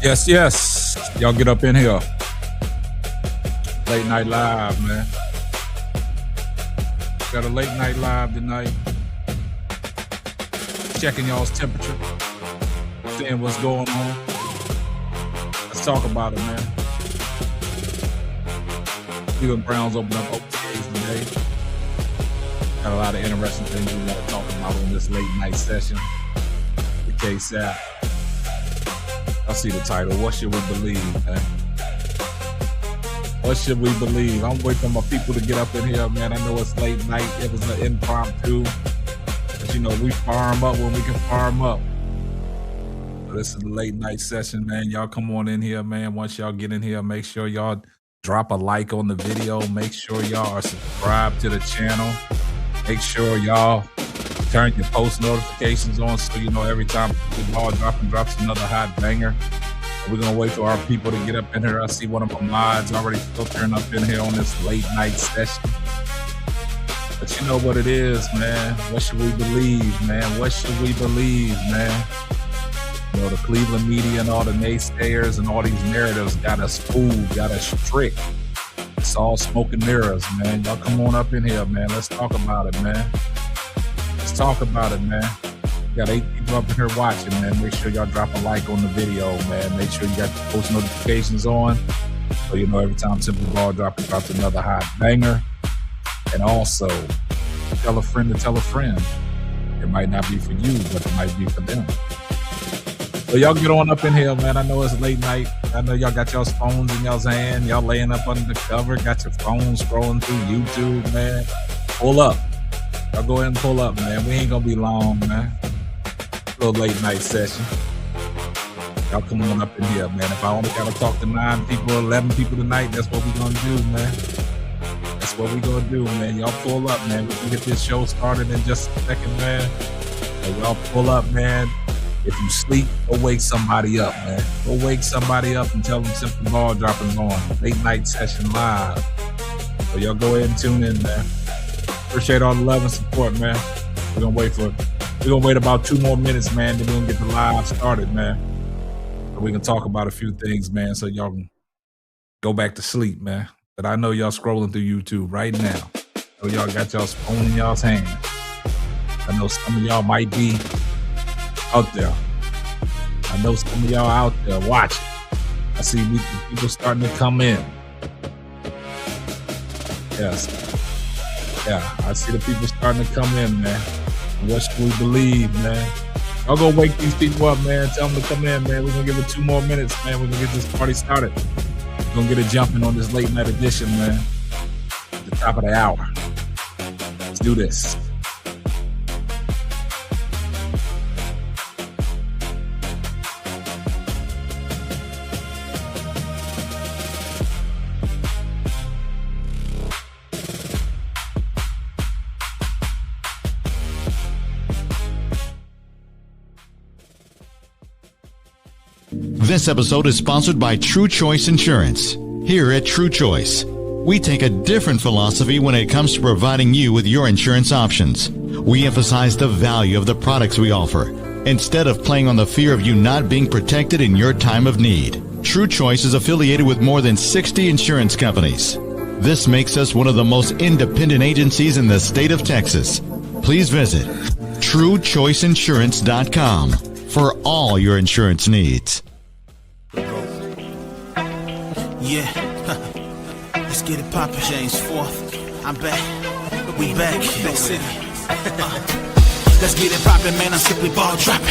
Yes, yes. Y'all get up in here. Late night live, man. Got a late night live tonight. Checking y'all's temperature. Seeing what's going on. Let's talk about it, man. Cleveland Browns open up OTAs today. Got a lot of interesting things we want to talk about in this late night session. The KSAP. I see the title. What should we believe, man? What should we believe? I'm waiting for my people to get up in here, man. I know it's late night. It was an impromptu. But, you know, we fire them up when we can fire them up. So this is the late night session, man. Y'all come on in here, man. Once y'all get in here, make sure y'all drop a like on the video. Make sure y'all are subscribed to the channel. Make sure y'all turn your post notifications on so you know every time the ball drops another hot banger. We're going to wait for our people to get up in here. I see one of my mods already filtering up in here on this late night session. But you know what it is, man. What should we believe, man? What should we believe, man? You know, the Cleveland media and all the naysayers and all these narratives got us fooled, got us tricked. It's all smoke and mirrors, man. Y'all come on up in here, man. Let's talk about it, man. Let's talk about it, man. Got 8 people up in here watching, man. Make sure y'all drop a like on the video, man. Make sure you got the post notifications on so you know every time Simple Ball drops another hot banger. And also, tell a friend to tell a friend. It might not be for you, but it might be for them. So y'all get on up in here, man. I know it's late night. I know y'all got y'all's phones in y'all's hand. Y'all laying up under the cover. Got your phone scrolling through YouTube, man. Pull up. Y'all go ahead and pull up, man. We ain't gonna be long, man. Little late night session. Y'all come on up in here, man. If I only gotta talk to 9 people or 11 people tonight, that's what we gonna do, man. That's what we gonna do, man. Y'all pull up, man. We can get this show started in just a second, man. So y'all pull up, man. If you sleep, go wake somebody up, man. Go wake somebody up and tell them Simple Ball dropping on. Late night session live. So y'all go ahead and tune in, man. Appreciate all the love and support, man. We're gonna wait about 2 more minutes, man. Then we're gonna get the live started, man. So we can talk about a few things, man, so y'all can go back to sleep, man. But I know y'all scrolling through YouTube right now. So y'all got y'all's phone in y'all's hand. I know some of y'all might be out there. I know some of y'all out there watching. I see people starting to come in. Yes. Yeah, I see the people starting to come in, man. What should we believe, man? I'll go wake these people up, man. Tell them to come in, man. We're going to give it 2 more minutes, man. We're going to get this party started. We're going to get it jumping on this late night edition, man. At the top of the hour. Let's do this. This episode is sponsored by True Choice Insurance. Here at True Choice, we take a different philosophy when it comes to providing you with your insurance options. We emphasize the value of the products we offer, instead of playing on the fear of you not being protected in your time of need. True Choice is affiliated with more than 60 insurance companies. This makes us one of the most independent agencies in the state of Texas. Please visit TrueChoiceInsurance.com for all your insurance needs. Yeah, let's get it poppin'. James 4th, I'm back. We back, Big City. Let's get it poppin', man, I'm simply ball dropping.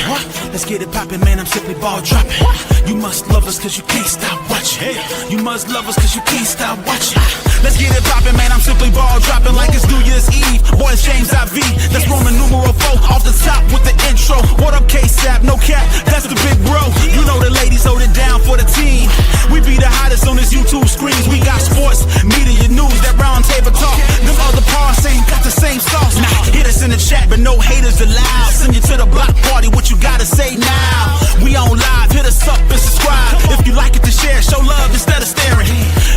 Let's get it poppin', man, I'm simply ball dropping. You must love us cause you can't stop watching. You must love us cause you can't stop watching. Let's get it poppin', man, I'm simply ball dropping like it's New Year's Eve. Boy, it's James IV, that's Roman numeral 4 off the top with the intro. What up, KSAP, no cap, that's the big bro. You know the ladies hold it down for the team. We be the hottest on this YouTube screens. We got sports, media, news, that round table talk. Them other parts ain't got the same sauce. Nah, hit us in the chat, but no haters allowed. Send you to the block party, what you gotta say now? We on live, hit us up and subscribe. If you like it to share, show love instead of staring.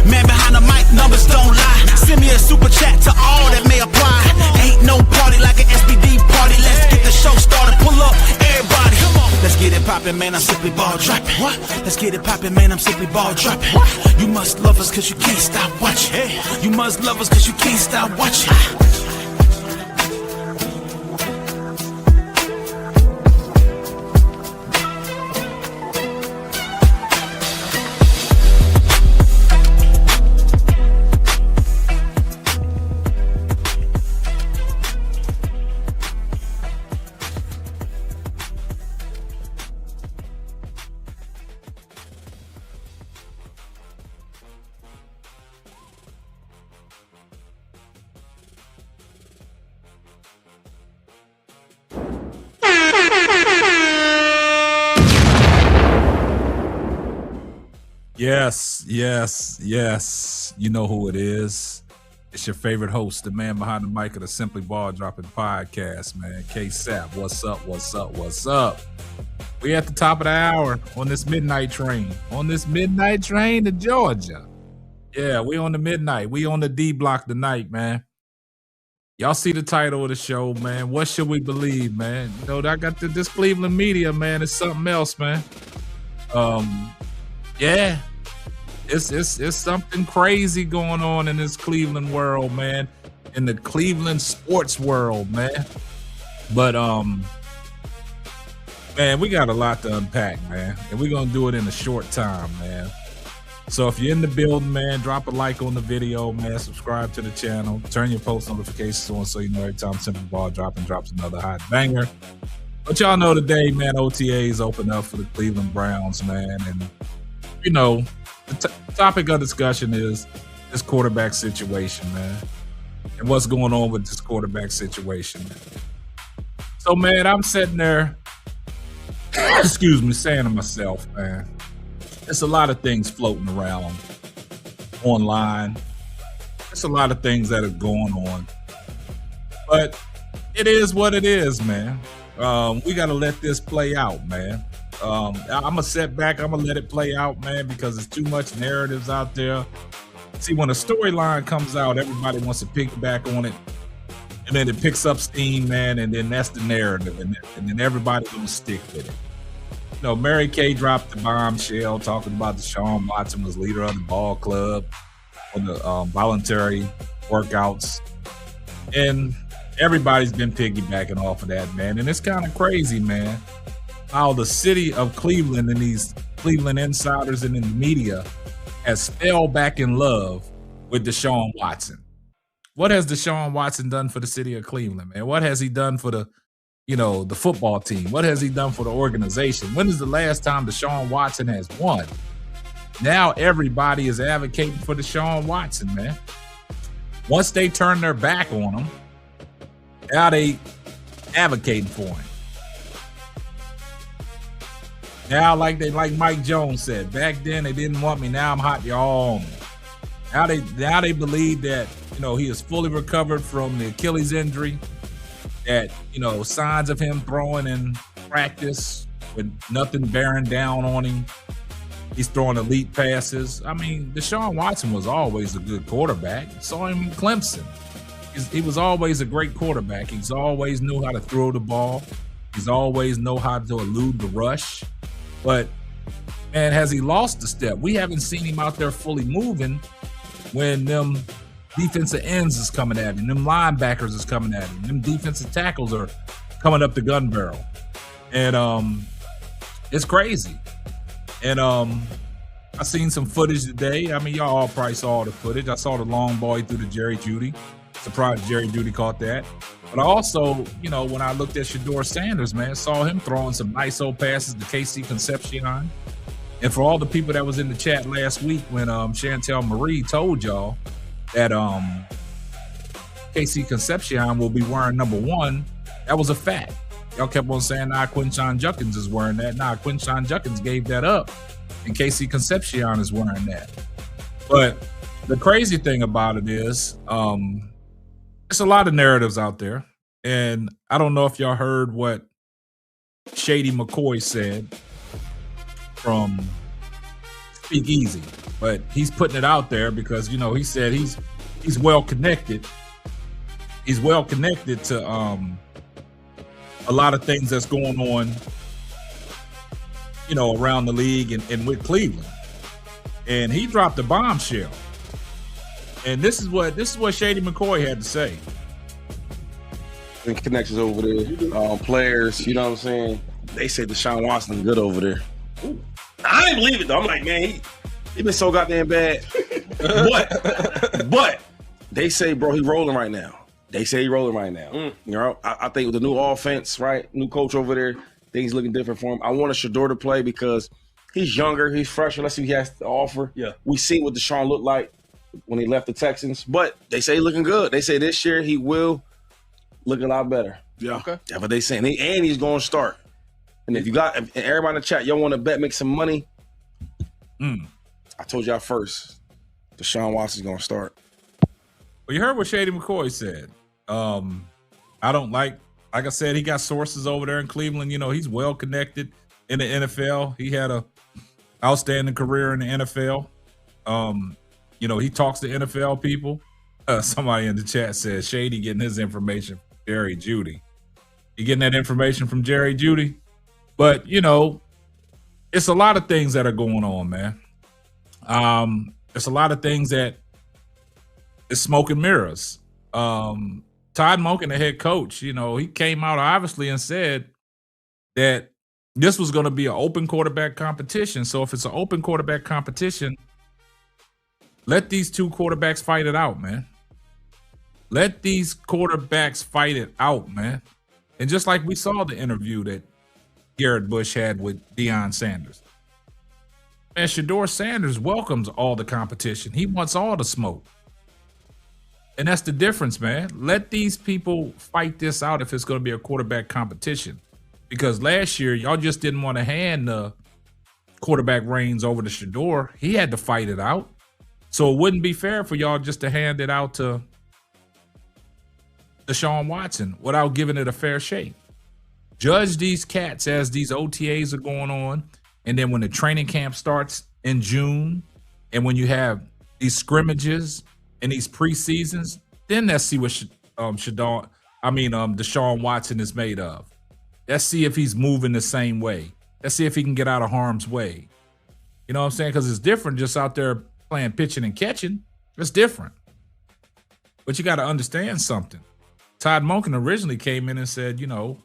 Man behind the mic, numbers don't lie. Send me a super chat to all that may apply. Ain't no party like an SBD party. Let's get the show started, pull up, everybody. Let's get it poppin', man, I'm simply ball dropping. Let's get it poppin', man, I'm simply ball dropping. You must love us cause you can't stop watching. You must love us cause you can't stop watching. Yes. You know who it is. It's your favorite host, the man behind the mic of the Simply Ball Dropping podcast, man. K-Sap, what's up? We at the top of the hour on this midnight train. To Georgia. Yeah, we on the midnight. We on the D block tonight, man. Y'all see the title of the show, man. What should we believe, man? You know, I got this Cleveland media, man. It's something else, man. Yeah. It's something crazy going on in this Cleveland world, man. In the Cleveland sports world, man. But man, we got a lot to unpack, man. And we're gonna do it in a short time, man. So if you're in the building, man, drop a like on the video, man. Subscribe to the channel. Turn your post notifications on so you know every time Simply Ball Dropping drops another hot banger. But y'all know today, man, OTAs open up for the Cleveland Browns, man. And, you know, the topic of discussion is this quarterback situation, man. And what's going on with this quarterback situation, man. So, man, I'm sitting there, saying to myself, man, there's a lot of things floating around online. There's a lot of things that are going on. But it is what it is, man. We got to let this play out, man. I'm going to sit back. I'm going to let it play out, man, because there's too much narratives out there. See, when a storyline comes out, everybody wants to piggyback on it. And then it picks up steam, man, and then that's the narrative. And then everybody's going to stick with it. You know, Mary Kay dropped the bombshell talking about Deshaun Watson was leader of the ball club on the voluntary workouts. And everybody's been piggybacking off of that, man. And it's kind of crazy, man, how the city of Cleveland and these Cleveland insiders and in the media has fell back in love with Deshaun Watson. What has Deshaun Watson done for the city of Cleveland, man? What has he done for the football team? What has he done for the organization? When is the last time Deshaun Watson has won? Now everybody is advocating for Deshaun Watson, man. Once they turn their back on him, now they advocating for him. Now, like Mike Jones said, back then they didn't want me. Now I'm hot, y'all on me. Now they believe that, you know, he is fully recovered from the Achilles injury. That, you know, signs of him throwing in practice with nothing bearing down on him. He's throwing elite passes. I mean, Deshaun Watson was always a good quarterback. Saw him in Clemson. He was always a great quarterback. He's always knew how to throw the ball. He's always know how to elude the rush. But, man, has he lost a step? We haven't seen him out there fully moving when them defensive ends is coming at him. Them linebackers is coming at him. Them defensive tackles are coming up the gun barrel. And it's crazy. And I seen some footage today. I mean, y'all all probably saw the footage. I saw the long ball through to Jerry Jeudy. Surprised Jerry Jeudy caught that. But I also, you know, when I looked at Shedeur Sanders, man, saw him throwing some nice old passes to Casey Concepcion. And for all the people that was in the chat last week when Chantel Marie told y'all that Casey Concepcion will be wearing number 1, that was a fact. Y'all kept on saying, Quinshon Judkins is wearing that. Quinshon Judkins gave that up, and Casey Concepcion is wearing that. But the crazy thing about it is there's a lot of narratives out there, and I don't know if y'all heard what Shady McCoy said from Speak Easy, but he's putting it out there because, you know, he said he's well connected. He's well connected to a lot of things that's going on around the league and with Cleveland. And he dropped a bombshell. And this is what Shady McCoy had to say. And connections over there, players, you know what I'm saying? They say Deshaun Watson good over there. Ooh. I didn't believe it though. I'm like, man, he been so goddamn bad. but they say, bro, he rolling right now. You know, I think with the new offense, right, new coach over there, things looking different for him. I want Shedeur to play because he's younger, he's fresher. Let's see what he has to offer. Yeah, we see what Deshaun looked like when he left the Texans, but they say he's looking good. They say this year he will look a lot better. Yeah, okay. That's what they saying. And he's going to start. And if everybody in the chat, y'all want to bet, make some money. I told y'all first, Deshaun Watson's going to start. Well, you heard what Shady McCoy said. I don't like I said, he got sources over there in Cleveland. You know, he's well connected in the NFL. He had a outstanding career in the NFL. You know, he talks to NFL people. Somebody in the chat says Shady getting his information from Jerry Jeudy. You getting that information from Jerry Jeudy? But, you know, it's a lot of things that are going on, man. It's a lot of things that is smoke and mirrors. Todd Monken, the head coach, you know, he came out obviously and said that this was going to be an open quarterback competition. So if it's an open quarterback competition, let these two quarterbacks fight it out, man. Let these quarterbacks fight it out, man. And just like we saw the interview that Garrett Bush had with Deion Sanders. Man, Shedeur Sanders welcomes all the competition. He wants all the smoke. And that's the difference, man. Let these people fight this out if it's going to be a quarterback competition. Because last year, y'all just didn't want to hand the quarterback reins over to Shedeur. He had to fight it out. So it wouldn't be fair for y'all just to hand it out to Deshaun Watson without giving it a fair shake. Judge these cats as these OTAs are going on. And then when the training camp starts in June, and when you have these scrimmages and these preseasons, then let's see what Deshaun Watson is made of. Let's see if he's moving the same way. Let's see if he can get out of harm's way. You know what I'm saying? Because it's different just out there playing pitching and catching. It's different. But you got to understand something. Todd Monken originally came in and said, you know,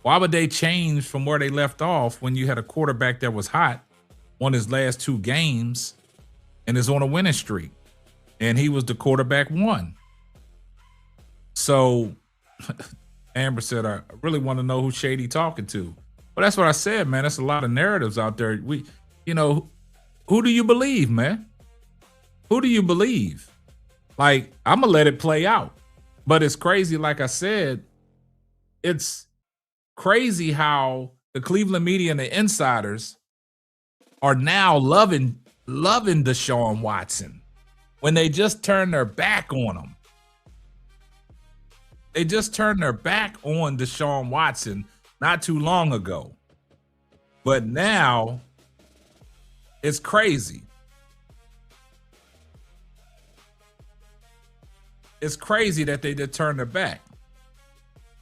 why would they change from where they left off when you had a quarterback that was hot, won his last 2 games, and is on a winning streak? And he was the quarterback 1. So Amber said, I really want to know who Shady talking to. Well, that's what I said, man. That's a lot of narratives out there. Who do you believe, man? Who do you believe? Like, I'm going to let it play out. But it's crazy, like I said, it's crazy how the Cleveland media and the insiders are now loving Deshaun Watson when they just turned their back on him. They just turned their back on Deshaun Watson not too long ago. But now it's crazy. It's crazy that they just turned their back.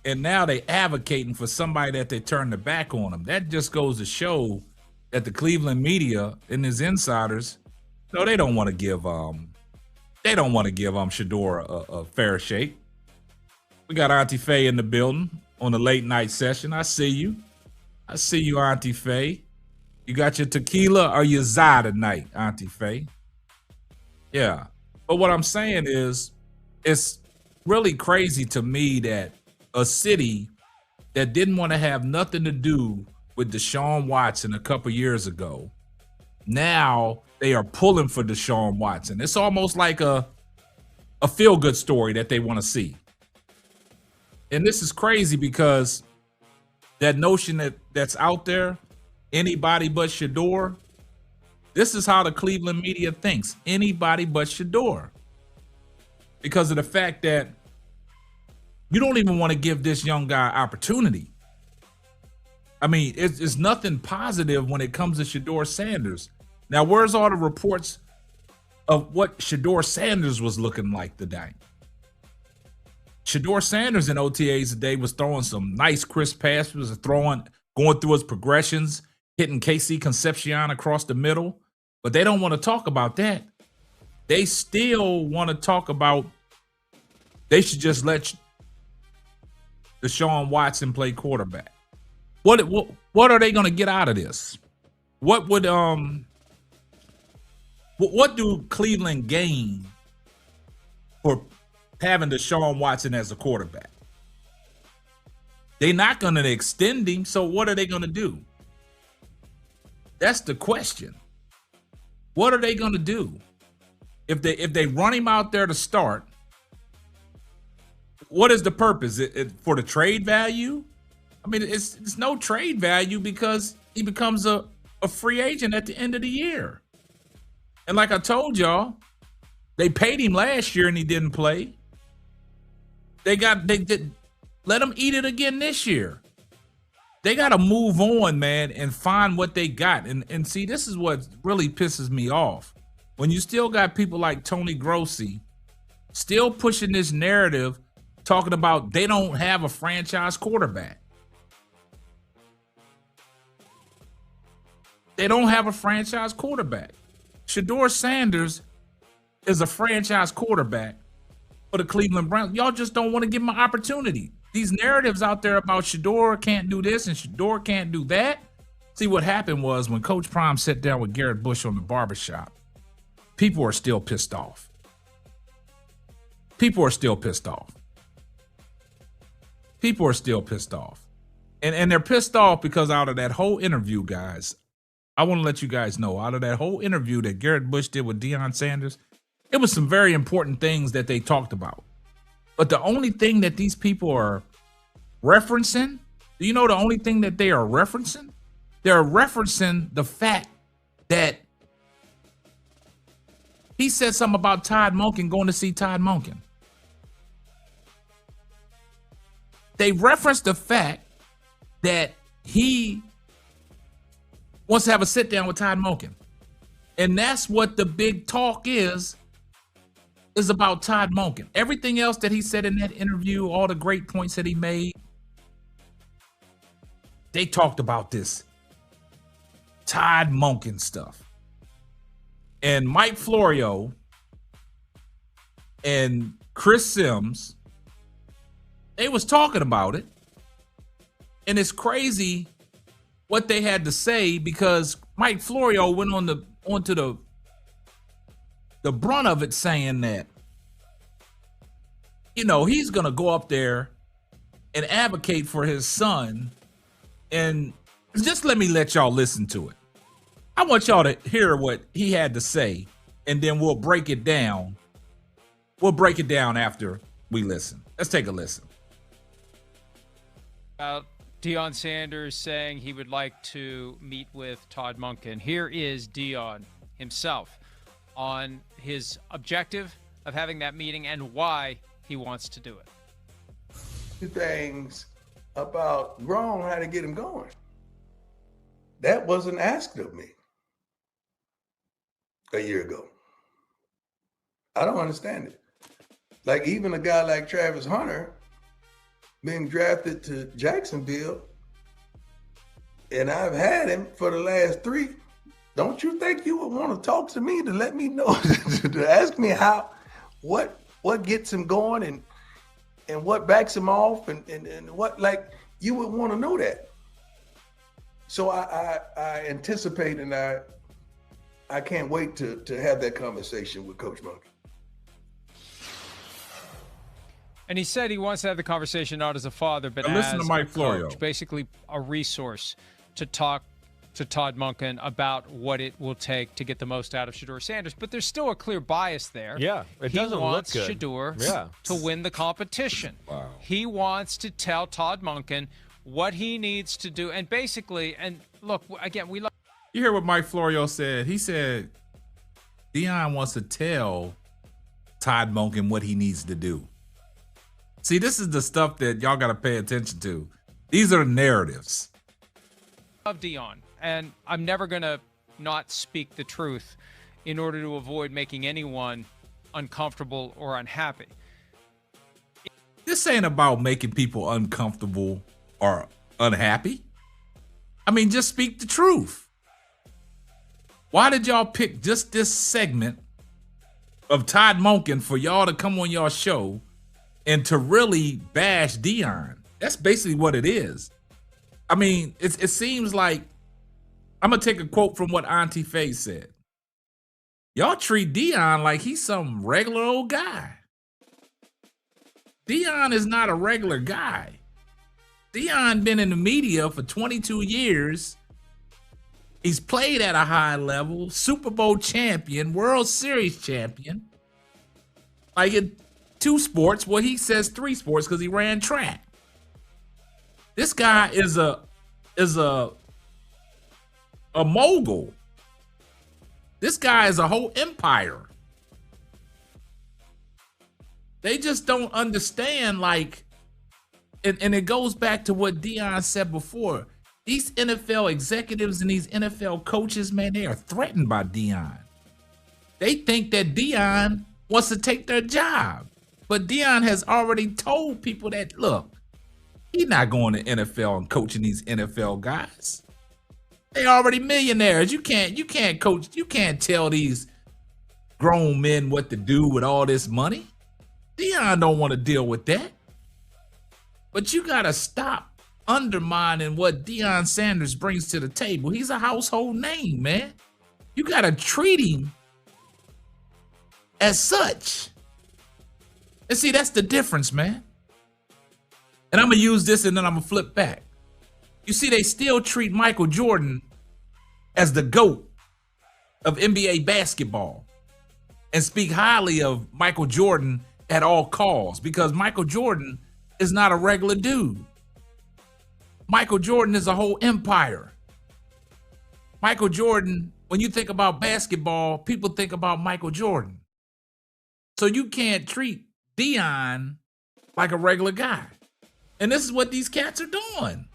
And now they advocating for somebody that they turned their back on them. That just goes to show that the Cleveland media and his insiders, no, they don't want to give Shedeur a fair shake. We got Auntie Faye in the building on the late night session. I see you, Auntie Faye. You got your tequila or your za tonight, Auntie Faye? Yeah. But what I'm saying is, it's really crazy to me that a city that didn't want to have nothing to do with Deshaun Watson a couple years ago, now they are pulling for Deshaun Watson. It's almost like a feel-good story that they want to see. And this is crazy because that notion that's out there, anybody but Shedeur, this is how the Cleveland media thinks. Anybody but Shedeur. Because of the fact that you don't even want to give this young guy opportunity. I mean, it's nothing positive when it comes to Shedeur Sanders. Now, where's all the reports of what Shedeur Sanders was looking like today? Shedeur Sanders in OTAs today was throwing some nice crisp passes, going through his progressions, hitting KC Concepcion across the middle, but they don't want to talk about that. They still want to talk about they should just let Deshaun Watson play quarterback. What are they going to get out of this? What do Cleveland gain for having Deshaun Watson as a quarterback? They're not going to extend him, so what are they going to do? That's the question. What are they going to do? If they run him out there to start, what is the purpose? For the trade value? I mean, it's no trade value because he becomes a free agent at the end of the year. And like I told y'all, they paid him last year and he didn't play. They did let him eat it again this year. They got to move on, man, and find what they got. And see, this is what really pisses me off. When you still got people like Tony Grossi still pushing this narrative, talking about they don't have a franchise quarterback. They don't have a franchise quarterback. Shedeur Sanders is a franchise quarterback for the Cleveland Browns. Y'all just don't want to give him an opportunity. These narratives out there about Shedeur can't do this and Shedeur can't do that. See, what happened was when Coach Prime sat down with Garrett Bush on the barbershop, people are still pissed off. People are still pissed off. People are still pissed off. And they're pissed off because out of that whole interview, guys, I want to let you guys know, out of that whole interview that Garrett Bush did with Deion Sanders, it was some very important things that they talked about. But the only thing that these people are referencing, do you know the only thing that they are referencing? They're referencing the fact that he said something about Todd Monken going to see Todd Monken. They referenced the fact that he wants to have a sit down with Todd Monken. And that's what the big talk is about Todd Monken. Everything else that he said in that interview, all the great points that he made, they talked about this Todd Monken stuff. And Mike Florio and Chris Sims, they was talking about it. And it's crazy what they had to say because Mike Florio went onto the brunt of it saying that, you know, he's going to go up there and advocate for his son. And just let y'all listen to it. I want y'all to hear what he had to say, and then we'll break it down. We'll break it down after we listen. Let's take a listen. Deion Sanders saying he would like to meet with Todd Monken. Here is Deion himself on his objective of having that meeting and why he wants to do it. Things about wrong how to get him going. That wasn't asked of me a year ago. I don't understand it. Like even a guy like Travis Hunter being drafted to Jacksonville, and I've had him for the last 3. Don't you think you would want to talk to me to let me know, to ask me what gets him going and what backs him off and what, like, you would want to know that. So I anticipate and I can't wait to have that conversation with Coach Monken. And he said he wants to have the conversation not as a father, but listen as to Mike a Florio. coach, basically a resource to talk to Todd Monken about what it will take to get the most out of Shedeur Sanders. But there's still a clear bias there. Yeah, it doesn't look good. He wants Shedeur to win the competition. Wow. He wants to tell Todd Monken what he needs to do. And basically, and look, again, we love. You hear what Mike Florio said? He said Deion wants to tell Todd Monken what he needs to do. See, this is the stuff that y'all got to pay attention to. These are narratives. Of Deion, and I'm never going to not speak the truth in order to avoid making anyone uncomfortable or unhappy. This ain't about making people uncomfortable or unhappy. I mean, just speak the truth. Why did y'all pick just this segment of Todd Monken for y'all to come on y'all show and to really bash Deion? That's basically what it is. I mean, it seems like, I'm going to take a quote from what Auntie Faye said. Y'all treat Deion like he's some regular old guy. Deion is not a regular guy. Deion been in the media for 22 years. He's played at a high level, Super Bowl champion, World Series champion. Like in 2 sports, well, he says 3 sports because he ran track. This guy is a mogul. This guy is a whole empire. They just don't understand, like, and it goes back to what Deion said before. These NFL executives and these NFL coaches, man, they are threatened by Deion. They think that Deion wants to take their job. But Deion has already told people that, look, he's not going to NFL and coaching these NFL guys. They already millionaires. You can't coach. You can't tell these grown men what to do with all this money. Deion don't want to deal with that. But you got to stop undermining what Deion Sanders brings to the table. He's a household name, man. You got to treat him as such. And see, that's the difference, man. And I'm going to use this and then I'm going to flip back. You see, they still treat Michael Jordan as the GOAT of NBA basketball and speak highly of Michael Jordan at all costs because Michael Jordan is not a regular dude. Michael Jordan is a whole empire. Michael Jordan, when you think about basketball, people think about Michael Jordan. So you can't treat Deion like a regular guy. And this is what these cats are doing.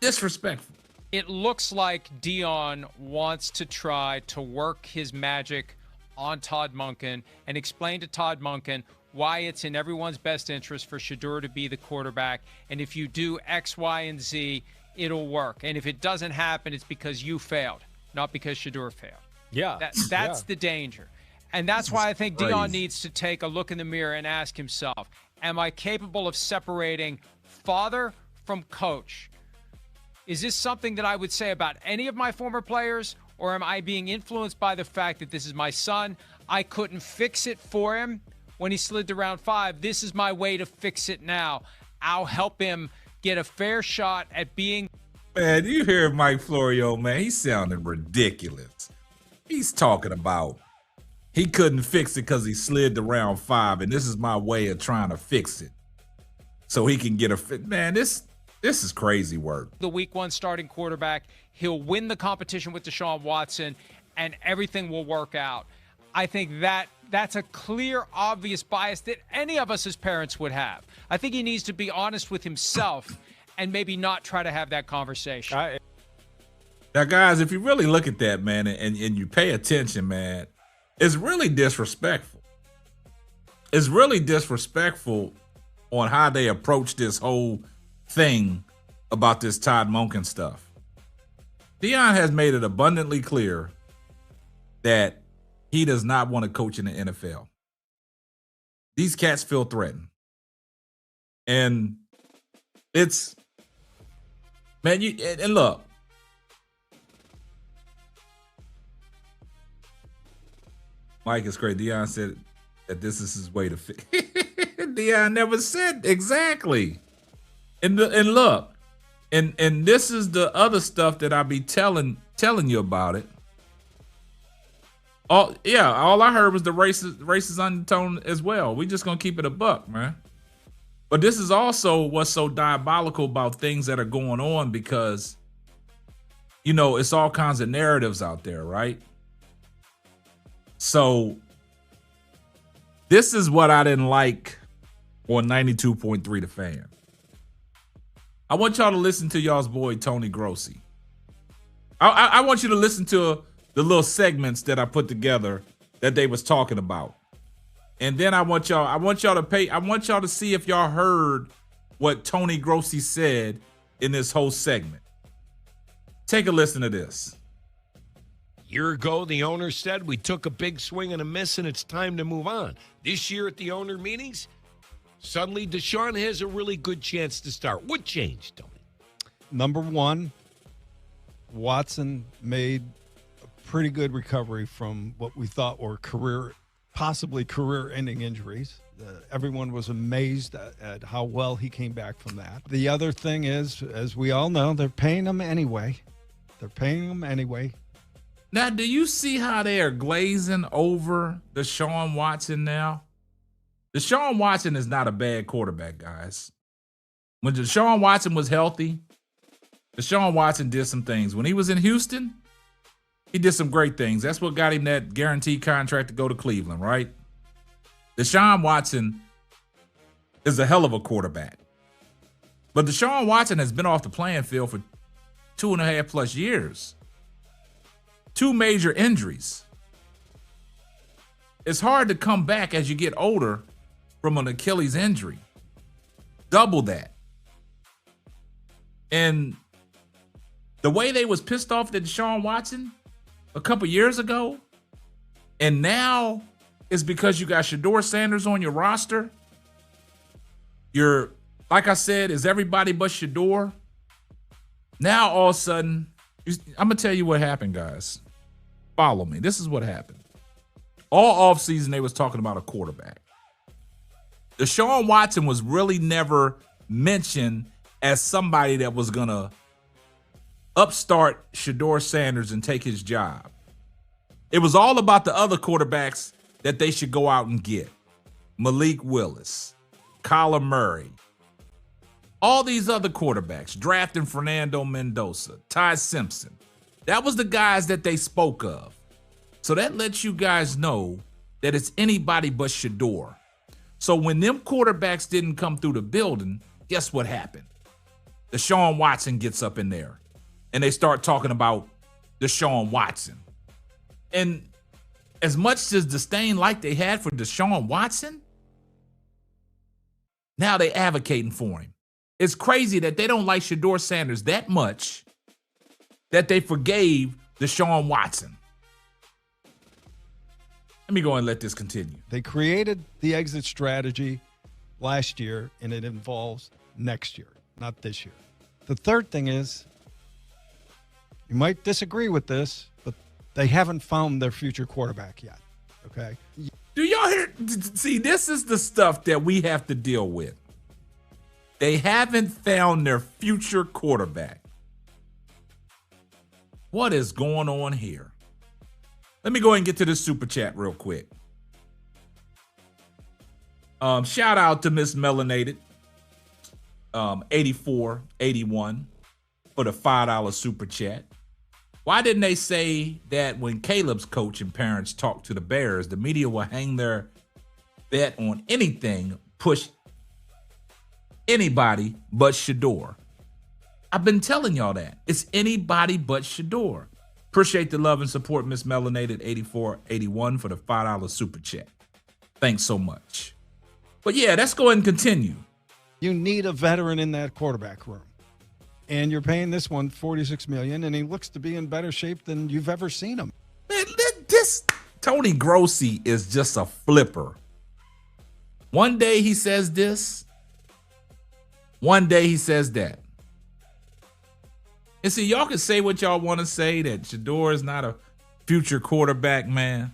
Disrespectful. It looks like Deion wants to try to work his magic on Todd Monken and explain to Todd Monken why it's in everyone's best interest for Shedeur to be the quarterback. And if you do X, Y, and Z, it'll work. And if it doesn't happen, it's because you failed, not because Shedeur failed. Yeah. That's the danger. And that's why I think Deion needs to take a look in the mirror and ask himself, am I capable of separating father from coach? Is this something that I would say about any of my former players, or am I being influenced by the fact that this is my son? I couldn't fix it for him when he slid to round 5. This is my way to fix it now. I'll help him get a fair shot at being. Man, you hear Mike Florio, man, he's sounding ridiculous. He's talking about he couldn't fix it because he slid to round 5, and this is my way of trying to fix it so he can get a fit. Man, this is crazy work. The week 1 starting quarterback, he'll win the competition with Deshaun Watson, and everything will work out. I think that's a clear, obvious bias that any of us as parents would have. I think he needs to be honest with himself and maybe not try to have that conversation. Now, guys, if you really look at that, man, and you pay attention, man, it's really disrespectful. It's really disrespectful on how they approach this whole thing about this Todd Monken stuff. Deion has made it abundantly clear that he does not want to coach in the NFL. These cats feel threatened. And it's, man, and look, Mike is great. Deion said that this is his way to fix. Deion never said exactly. And look, and this is the other stuff that I be telling you about it. All I heard was the racist undertone as well. We just gonna keep it a buck, man. But this is also what's so diabolical about things that are going on because, you know, it's all kinds of narratives out there, right? So this is what I didn't like on 92.3 The Fan. I want y'all to listen to y'all's boy Tony Grossi. I want you to listen to the little segments that I put together that they was talking about. And then I want y'all to see if y'all heard what Tony Grossi said in this whole segment. Take a listen to this. A year ago, the owner said we took a big swing and a miss, and it's time to move on. This year at the owner meetings, suddenly Deshaun has a really good chance to start. What changed, Tony? Number one, Watson made a pretty good recovery from what we thought were possibly career-ending injuries. Everyone was amazed at how well he came back from that. The other thing is, as we all know, they're paying him anyway. Now, do you see how they are glazing over Deshaun Watson now? Deshaun Watson is not a bad quarterback, guys. When Deshaun Watson was healthy, Deshaun Watson did some things. When he was in Houston, he did some great things. That's what got him that guaranteed contract to go to Cleveland, right? Deshaun Watson is a hell of a quarterback. But Deshaun Watson has been off the playing field for 2.5+ years. 2 major injuries. It's hard to come back as you get older from an Achilles injury. Double that. And the way they was pissed off at Deshaun Watson a couple years ago, and now it's because you got Shedeur Sanders on your roster. You're, like I said, is everybody but Shedeur. Now all of a sudden, I'm going to tell you what happened, guys. Follow me. This is what happened. All offseason, they was talking about a quarterback. Deshaun Watson was really never mentioned as somebody that was going to upstart Shedeur Sanders and take his job. It was all about the other quarterbacks that they should go out and get. Malik Willis, Kyler Murray, all these other quarterbacks, drafting Fernando Mendoza, Ty Simpson. That was the guys that they spoke of. So that lets you guys know that it's anybody but Shedeur. So when them quarterbacks didn't come through the building, guess what happened? Deshaun Watson gets up in there, and they start talking about Deshaun Watson. And as much as disdain like they had for Deshaun Watson, now they advocating for him. It's crazy that they don't like Shedeur Sanders that much that they forgave Deshaun Watson. Let me go and let this continue. They created the exit strategy last year, and it involves next year, not this year. The third thing is, you might disagree with this, but they haven't found their future quarterback yet, okay? Do y'all hear? See, this is the stuff that we have to deal with. They haven't found their future quarterback. What is going on here? Let me go ahead and get to this super chat real quick. Shout out to Miss Melanated, 8481 for the $5 super chat. Why didn't they say that when Caleb's coach and parents talk to the Bears, the media will hang their bet on anything, push anybody but Shedeur? I've been telling y'all that. It's anybody but Shedeur. Appreciate the love and support, Miss Melanated 8481 for the $5 super chat. Thanks so much. But yeah, let's go ahead and continue. You need a veteran in that quarterback room. And you're paying this one $46 million, and he looks to be in better shape than you've ever seen him. Man, this Tony Grossi is just a flipper. One day he says this, one day he says that. And see, y'all can say what y'all want to say, that Shedeur is not a future quarterback, man.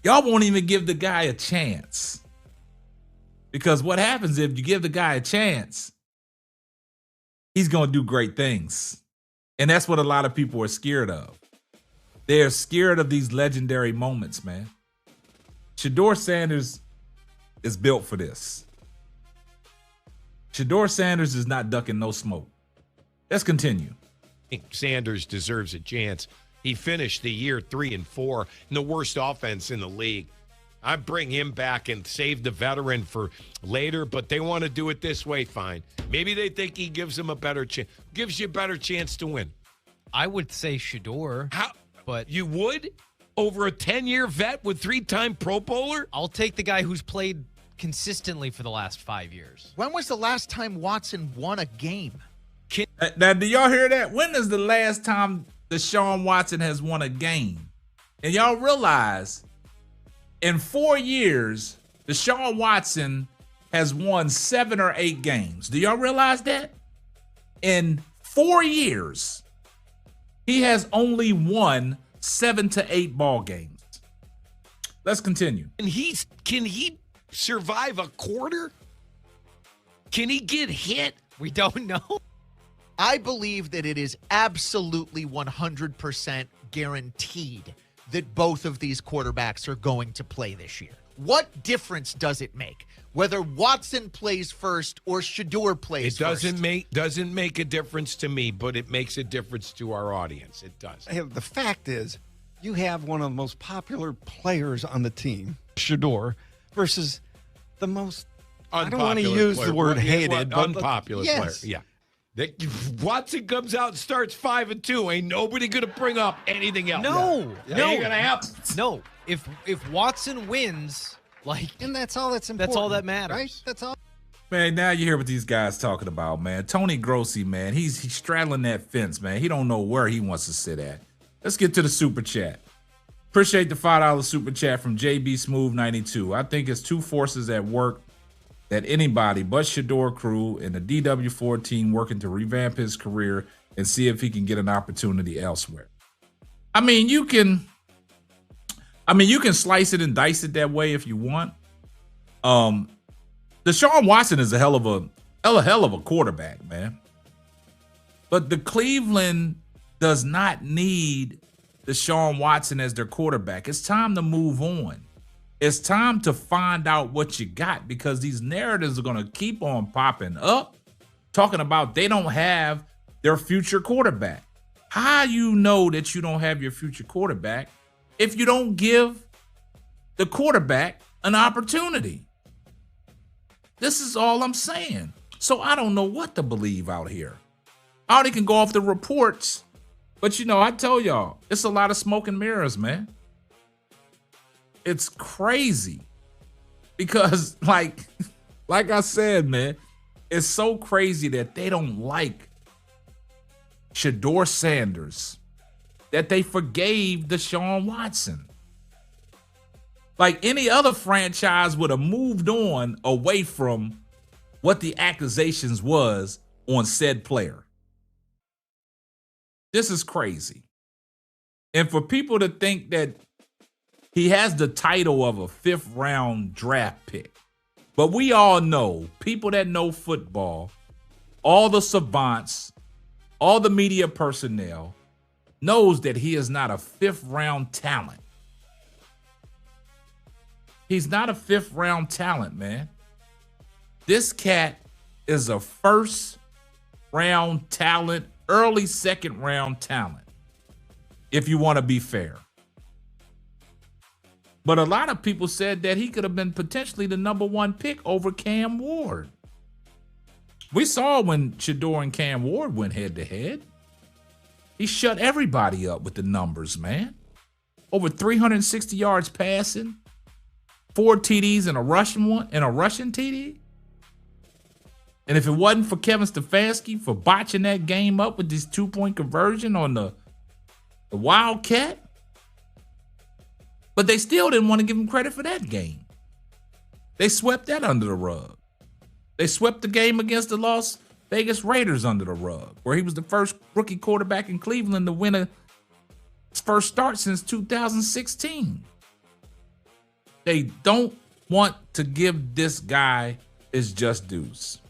Y'all won't even give the guy a chance. Because what happens if you give the guy a chance, he's going to do great things. And that's what a lot of people are scared of. They're scared of these legendary moments, man. Shedeur Sanders is built for this. Shedeur Sanders is not ducking no smoke. Let's continue. I think Sanders deserves a chance. He finished the year 3-4 in the worst offense in the league. I bring him back and save the veteran for later, but they want to do it this way, fine. Maybe they think he gives them a better chance. Gives you a better chance to win. I would say Shedeur. How? But you would? Over a 10-year vet with 3-time Pro Bowler? I'll take the guy who's played consistently for the last 5 years. When was the last time Watson won a game? Now, do y'all hear that? When is the last time Deshaun Watson has won a game? And y'all realize in 4 years, Deshaun Watson has won 7 or 8 games. Do y'all realize that? In 4 years, he has only won 7 to 8 ball games. Let's continue. And can he survive a quarter? Can he get hit? We don't know. I believe that it is absolutely 100% guaranteed that both of these quarterbacks are going to play this year. What difference does it make whether Watson plays first or Shedeur plays first? It doesn't make a difference to me, but it makes a difference to our audience. It does. Hey, the fact is, you have one of the most popular players on the team, Shedeur, versus the most, I don't want to use the word hated, but unpopular yes. player. Yeah. Watson comes out and starts 5-2. Ain't nobody gonna bring up anything else. No, no, ain't gonna happen. No. If Watson wins, and that's all that's important. That's all that matters. Right? That's all. Man, now you hear what these guys talking about, man. Tony Grossi, man, he's straddling that fence, man. He don't know where he wants to sit at. Let's get to the super chat. Appreciate the $5 super chat from JB Smooth 92. I think it's two forces at work that anybody but Shedeur Crew and the DW4 team working to revamp his career and see if he can get an opportunity elsewhere. I mean, you can slice it and dice it that way if you want. Deshaun Watson is a hell of a quarterback, man. But the Cleveland does not need Deshaun Watson as their quarterback. It's time to move on. It's time to find out what you got, because these narratives are going to keep on popping up, talking about they don't have their future quarterback. How you know that you don't have your future quarterback if you don't give the quarterback an opportunity? This is all I'm saying. So I don't know what to believe out here. I only can go off the reports, but I told y'all, it's a lot of smoke and mirrors, man. It's crazy because like I said, man, it's so crazy that they don't like Shedeur Sanders, that they forgave Deshaun Watson. Like any other franchise would have moved on away from what the accusations was on said player. This is crazy. And for people to think that he has the title of a 5th round draft pick, but we all know, people that know football, all the savants, all the media personnel, knows that he is not a 5th round talent. He's not a 5th round talent, man. This cat is a 1st round talent, early 2nd round talent, if you want to be fair. But a lot of people said that he could have been potentially the number 1 pick over Cam Ward. We saw when Shedeur and Cam Ward went head to head. He shut everybody up with the numbers, man. Over 360 yards passing, 4 TDs and a rushing TD. And if it wasn't for Kevin Stefanski for botching that game up with this 2-point conversion on the Wildcat, but they still didn't want to give him credit for that game. They swept that under the rug. They swept the game against the Las Vegas Raiders under the rug, where he was the first rookie quarterback in Cleveland to win his first start since 2016. They don't want to give this guy his just dues.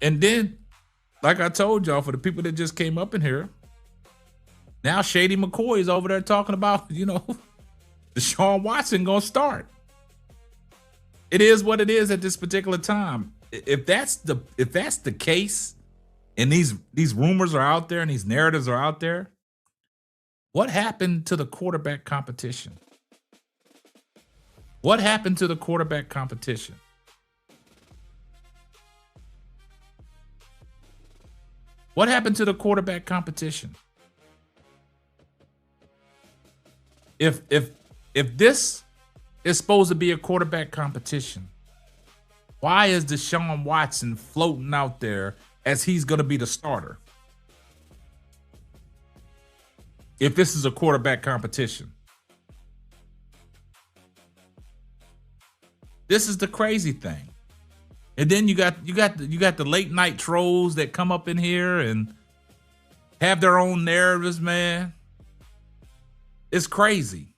And then, like I told y'all, for the people that just came up in here, now Shady McCoy is over there talking about, Deshaun Watson gonna start. It is what it is at this particular time. If that's the case, and these rumors are out there and these narratives are out there, what happened to the quarterback competition? What happened to the quarterback competition? What happened to the quarterback competition? If this is supposed to be a quarterback competition, why is Deshaun Watson floating out there as he's going to be the starter. If this is a quarterback competition. This is the crazy thing. And then you got the late night trolls that come up in here and have their own narratives, man. It's crazy.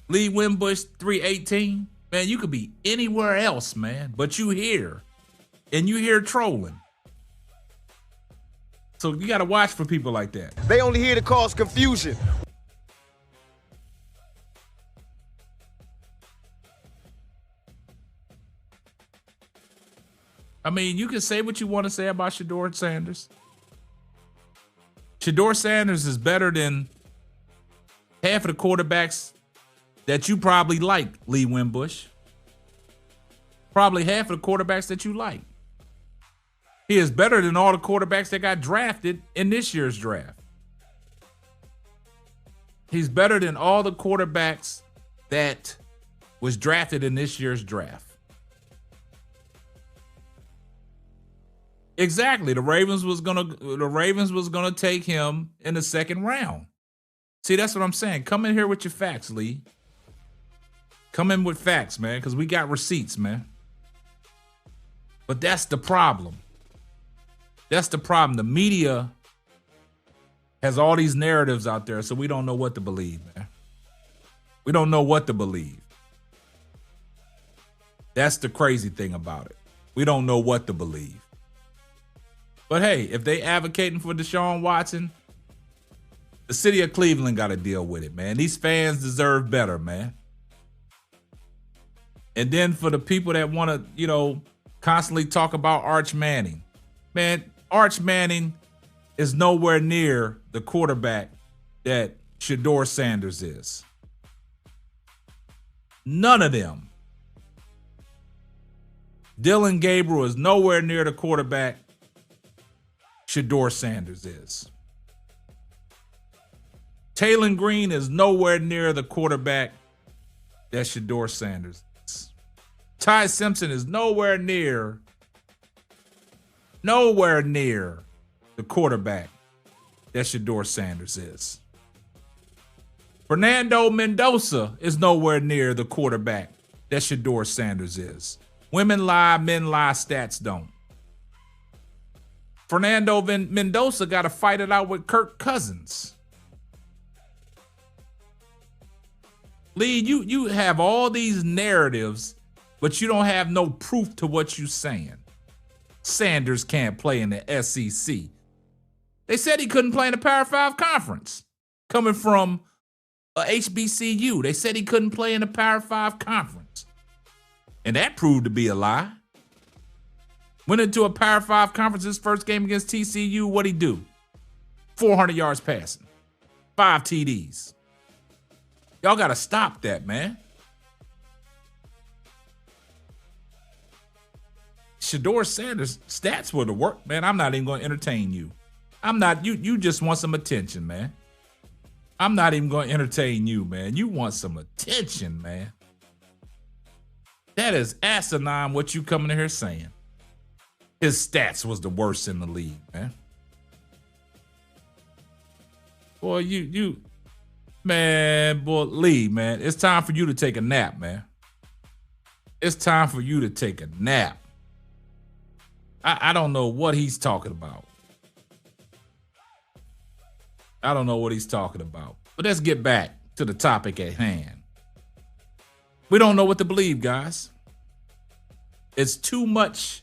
Lee Wimbush 318, man, you could be anywhere else, man, but you here, and you here trolling. So you got to watch for people like that. They only here to cause confusion. I mean, you can say what you want to say about Shedeur Sanders. Shedeur Sanders is better than half of the quarterbacks that you probably like, Lee Wimbush. Probably half of the quarterbacks that you like. He is better than all the quarterbacks that got drafted in this year's draft. He's better than all the quarterbacks that was drafted in this year's draft. Exactly. The Ravens was gonna take him in the second round. See, that's what I'm saying. Come in here with your facts, Lee. Come in with facts, man, because we got receipts, man. But that's the problem. That's the problem. The media has all these narratives out there, so we don't know what to believe, man. We don't know what to believe. That's the crazy thing about it. We don't know what to believe. But hey, if they advocating for Deshaun Watson, the city of Cleveland got to deal with it, man. These fans deserve better, man. And then for the people that want to, constantly talk about Arch Manning, man, Arch Manning is nowhere near the quarterback that Shedeur Sanders is. None of them. Dylan Gabriel is nowhere near the quarterback Shedeur Sanders is. Taylor Green is nowhere near the quarterback that Shedeur Sanders is. Ty Simpson is nowhere near the quarterback that Shedeur Sanders is. Fernando Mendoza is nowhere near the quarterback that Shedeur Sanders is. Women lie, men lie, stats don't. Fernando Mendoza got to fight it out with Kirk Cousins. Lee, you have all these narratives, but you don't have no proof to what you're saying. Sanders can't play in the SEC. They said he couldn't play in the Power 5 conference. Coming from HBCU, they said he couldn't play in the Power 5 conference. And that proved to be a lie. Went into a Power 5 conference his first game against TCU. What'd he do? 400 yards passing. 5 TDs. Y'all got to stop that, man. Shedeur Sanders' stats were the work, man. I'm not even going to entertain you. I'm not. You just want some attention, man. I'm not even going to entertain you, man. You want some attention, man. That is asinine what you coming in here saying. His stats was the worst in the league, man. Boy, Lee, man, it's time for you to take a nap, man. It's time for you to take a nap. I don't know what he's talking about. I don't know what he's talking about. But let's get back to the topic at hand. We don't know what to believe, guys. It's too much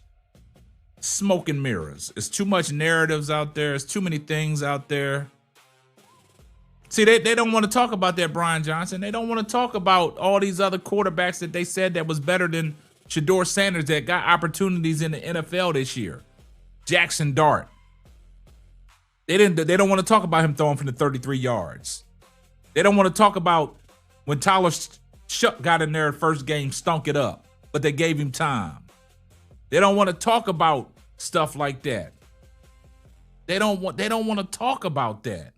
smoke and mirrors. It's too much narratives out there. It's too many things out there. See, they don't want to talk about that Brian Johnson. They don't want to talk about all these other quarterbacks that they said that was better than Shedeur Sanders that got opportunities in the NFL this year. Jackson Dart. They don't want to talk about him throwing from the 33 yards. They don't want to talk about when Tyler Shuck got in there first game, stunk it up, but they gave him time. They don't want to talk about stuff like that. They don't want to talk about that.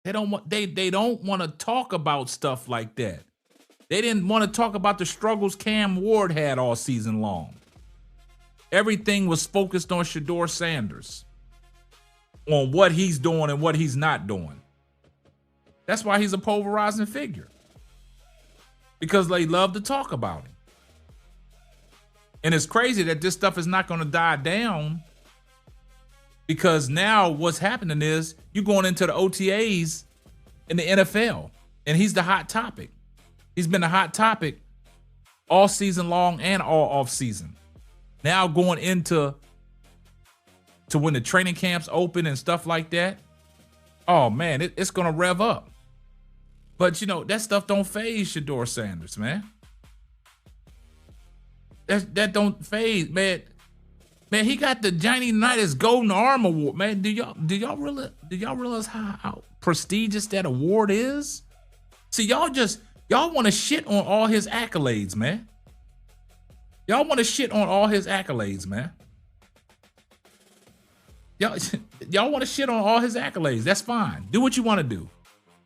They don't want to talk about stuff like that. They didn't want to talk about the struggles Cam Ward had all season long. Everything was focused on Shedeur Sanders, on what he's doing and what he's not doing. That's why he's a polarizing figure, because they love to talk about him. And it's crazy that this stuff is not going to die down, because now what's happening is you're going into the OTAs in the NFL, and he's the hot topic. He's been the hot topic all season long and all off season. Now going into when the training camps open and stuff like that, oh man, it's going to rev up. But that stuff don't faze Shedeur Sanders, man. That don't faze, man. Man, he got the Johnny Unitas Golden Arm Award, man. Do y'all realize how prestigious that award is? See, y'all want to shit on all his accolades, man. Y'all want to shit on all his accolades, man. Y'all want to shit on all his accolades. That's fine. Do what you want to do.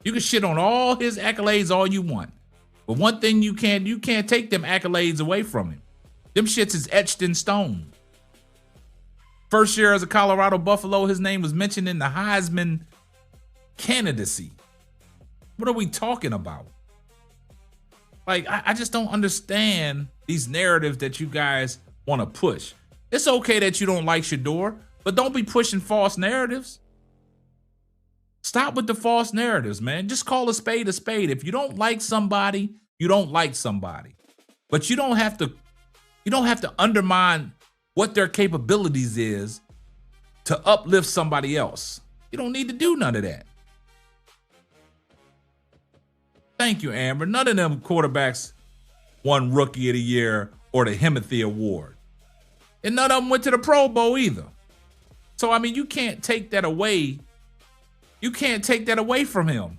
You can shit on all his accolades all you want. But one thing you can't take them accolades away from him. Them shits is etched in stone. First year as a Colorado Buffalo, his name was mentioned in the Heisman candidacy. What are we talking about? Like, I just don't understand these narratives that you guys want to push. It's okay that you don't like Shedeur, but don't be pushing false narratives. Stop with the false narratives, man. Just call a spade a spade. If you don't like somebody, you don't like somebody. But you don't have to undermine what their capabilities is to uplift somebody else. You don't need to do none of that. Thank you, Amber. None of them quarterbacks won Rookie of the Year or the Himothy Award. And none of them went to the Pro Bowl either. So, I mean, you can't take that away. You can't take that away from him.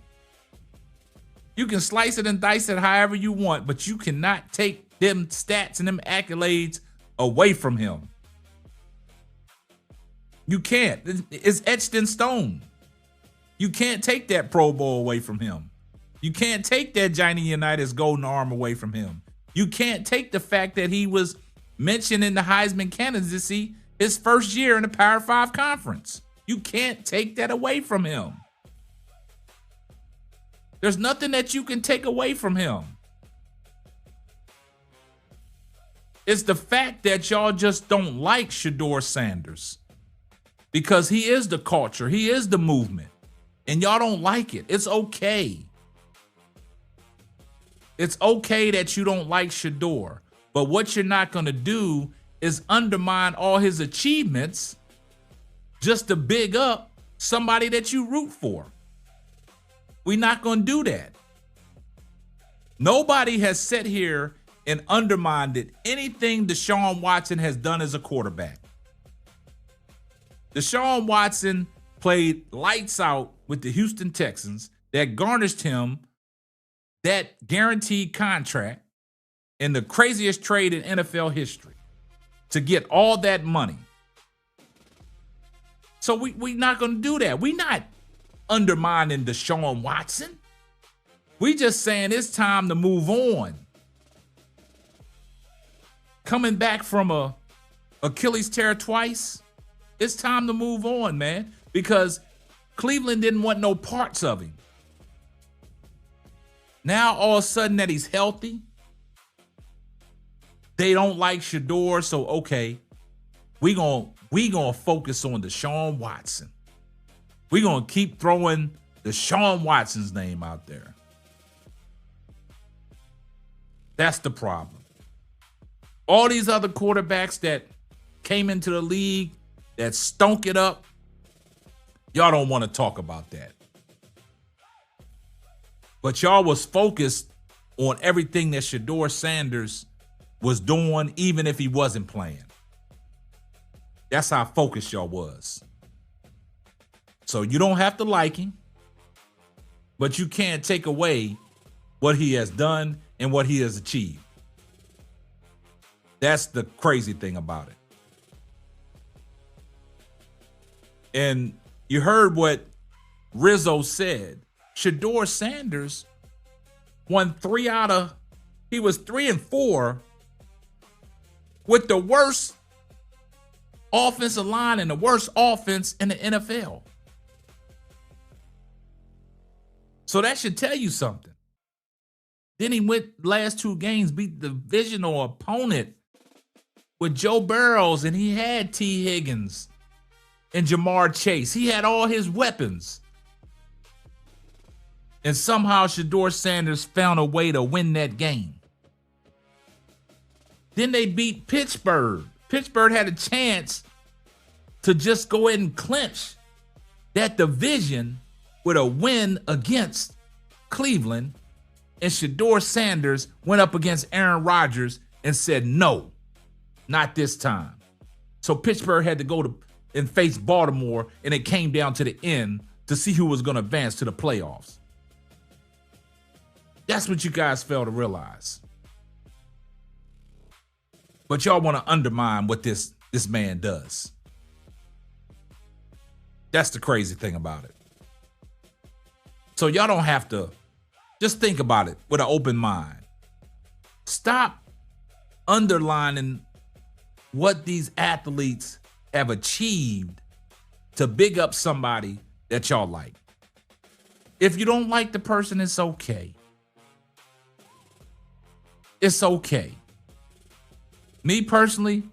You can slice it and dice it however you want, but you cannot take them stats and them accolades away from him. You can't. It's etched in stone. You can't take that Pro Bowl away from him. You can't take that Johnny Unitas Golden Arm away from him. You can't take the fact that he was mentioned in the Heisman candidacy his first year in the Power 5 conference. You can't take that away from him. There's nothing that you can take away from him. It's the fact that y'all just don't like Shedeur Sanders because he is the culture. He is the movement. And y'all don't like it. It's okay. It's okay that you don't like Shedeur. But what you're not going to do is undermine all his achievements just to big up somebody that you root for. We're not going to do that. Nobody has sat here and undermined anything Deshaun Watson has done as a quarterback. Deshaun Watson played lights out with the Houston Texans that garnished him that guaranteed contract in the craziest trade in NFL history to get all that money. So we're not going to do that. We're not undermining Deshaun Watson. We just saying it's time to move on. Coming back from a Achilles tear twice, it's time to move on, man, because Cleveland didn't want no parts of him. Now all of a sudden that he's healthy, they don't like Shedeur, so okay, we gonna focus on Deshaun Watson. We're gonna keep throwing Deshaun Watson's name out there. That's the problem. All these other quarterbacks that came into the league that stunk it up, y'all don't want to talk about that. But y'all was focused on everything that Shedeur Sanders was doing, even if he wasn't playing. That's how focused y'all was. So you don't have to like him, but you can't take away what he has done and what he has achieved. That's the crazy thing about it. And you heard what Rizzo said. Shedeur Sanders won 3 out of He was 3-4 with the worst offensive line and the worst offense in the NFL. So that should tell you something. Then he went last 2 games, beat the divisional opponent with Joe Burrows, and he had T. Higgins and Jamar Chase. He had all his weapons. And somehow Shedeur Sanders found a way to win that game. Then they beat Pittsburgh. Pittsburgh had a chance to just go ahead and clinch that division with a win against Cleveland. And Shedeur Sanders went up against Aaron Rodgers and said, no, not this time. So Pittsburgh had to go to and face Baltimore, and it came down to the end to see who was going to advance to the playoffs. That's what you guys fail to realize. But y'all want to undermine what this man does. That's the crazy thing about it. So y'all don't have to, just think about it with an open mind. Stop underlining what these athletes have achieved to big up somebody that y'all like. If you don't like the person, it's okay. It's okay. Me personally,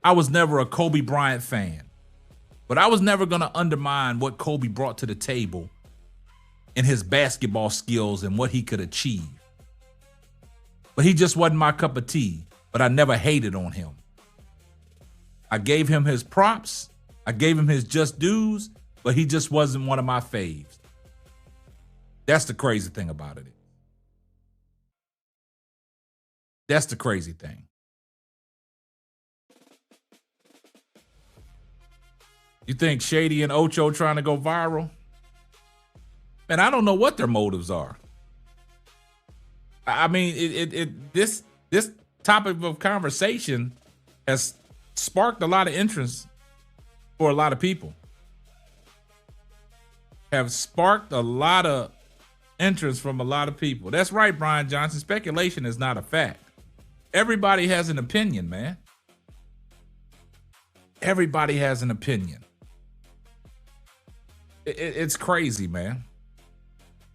I was never a Kobe Bryant fan, but I was never going to undermine what Kobe brought to the table and his basketball skills and what he could achieve. But he just wasn't my cup of tea, but I never hated on him. I gave him his props. I gave him his just dues, but he just wasn't one of my faves. That's the crazy thing about it. That's the crazy thing. You think Shady and Ocho trying to go viral? Man, I don't know what their motives are. I mean, this topic of conversation has sparked a lot of interest for a lot of people. Have sparked a lot of interest from a lot of people. That's right, Brian Johnson. Speculation is not a fact. Everybody has an opinion, man. Everybody has an opinion. It's crazy, man.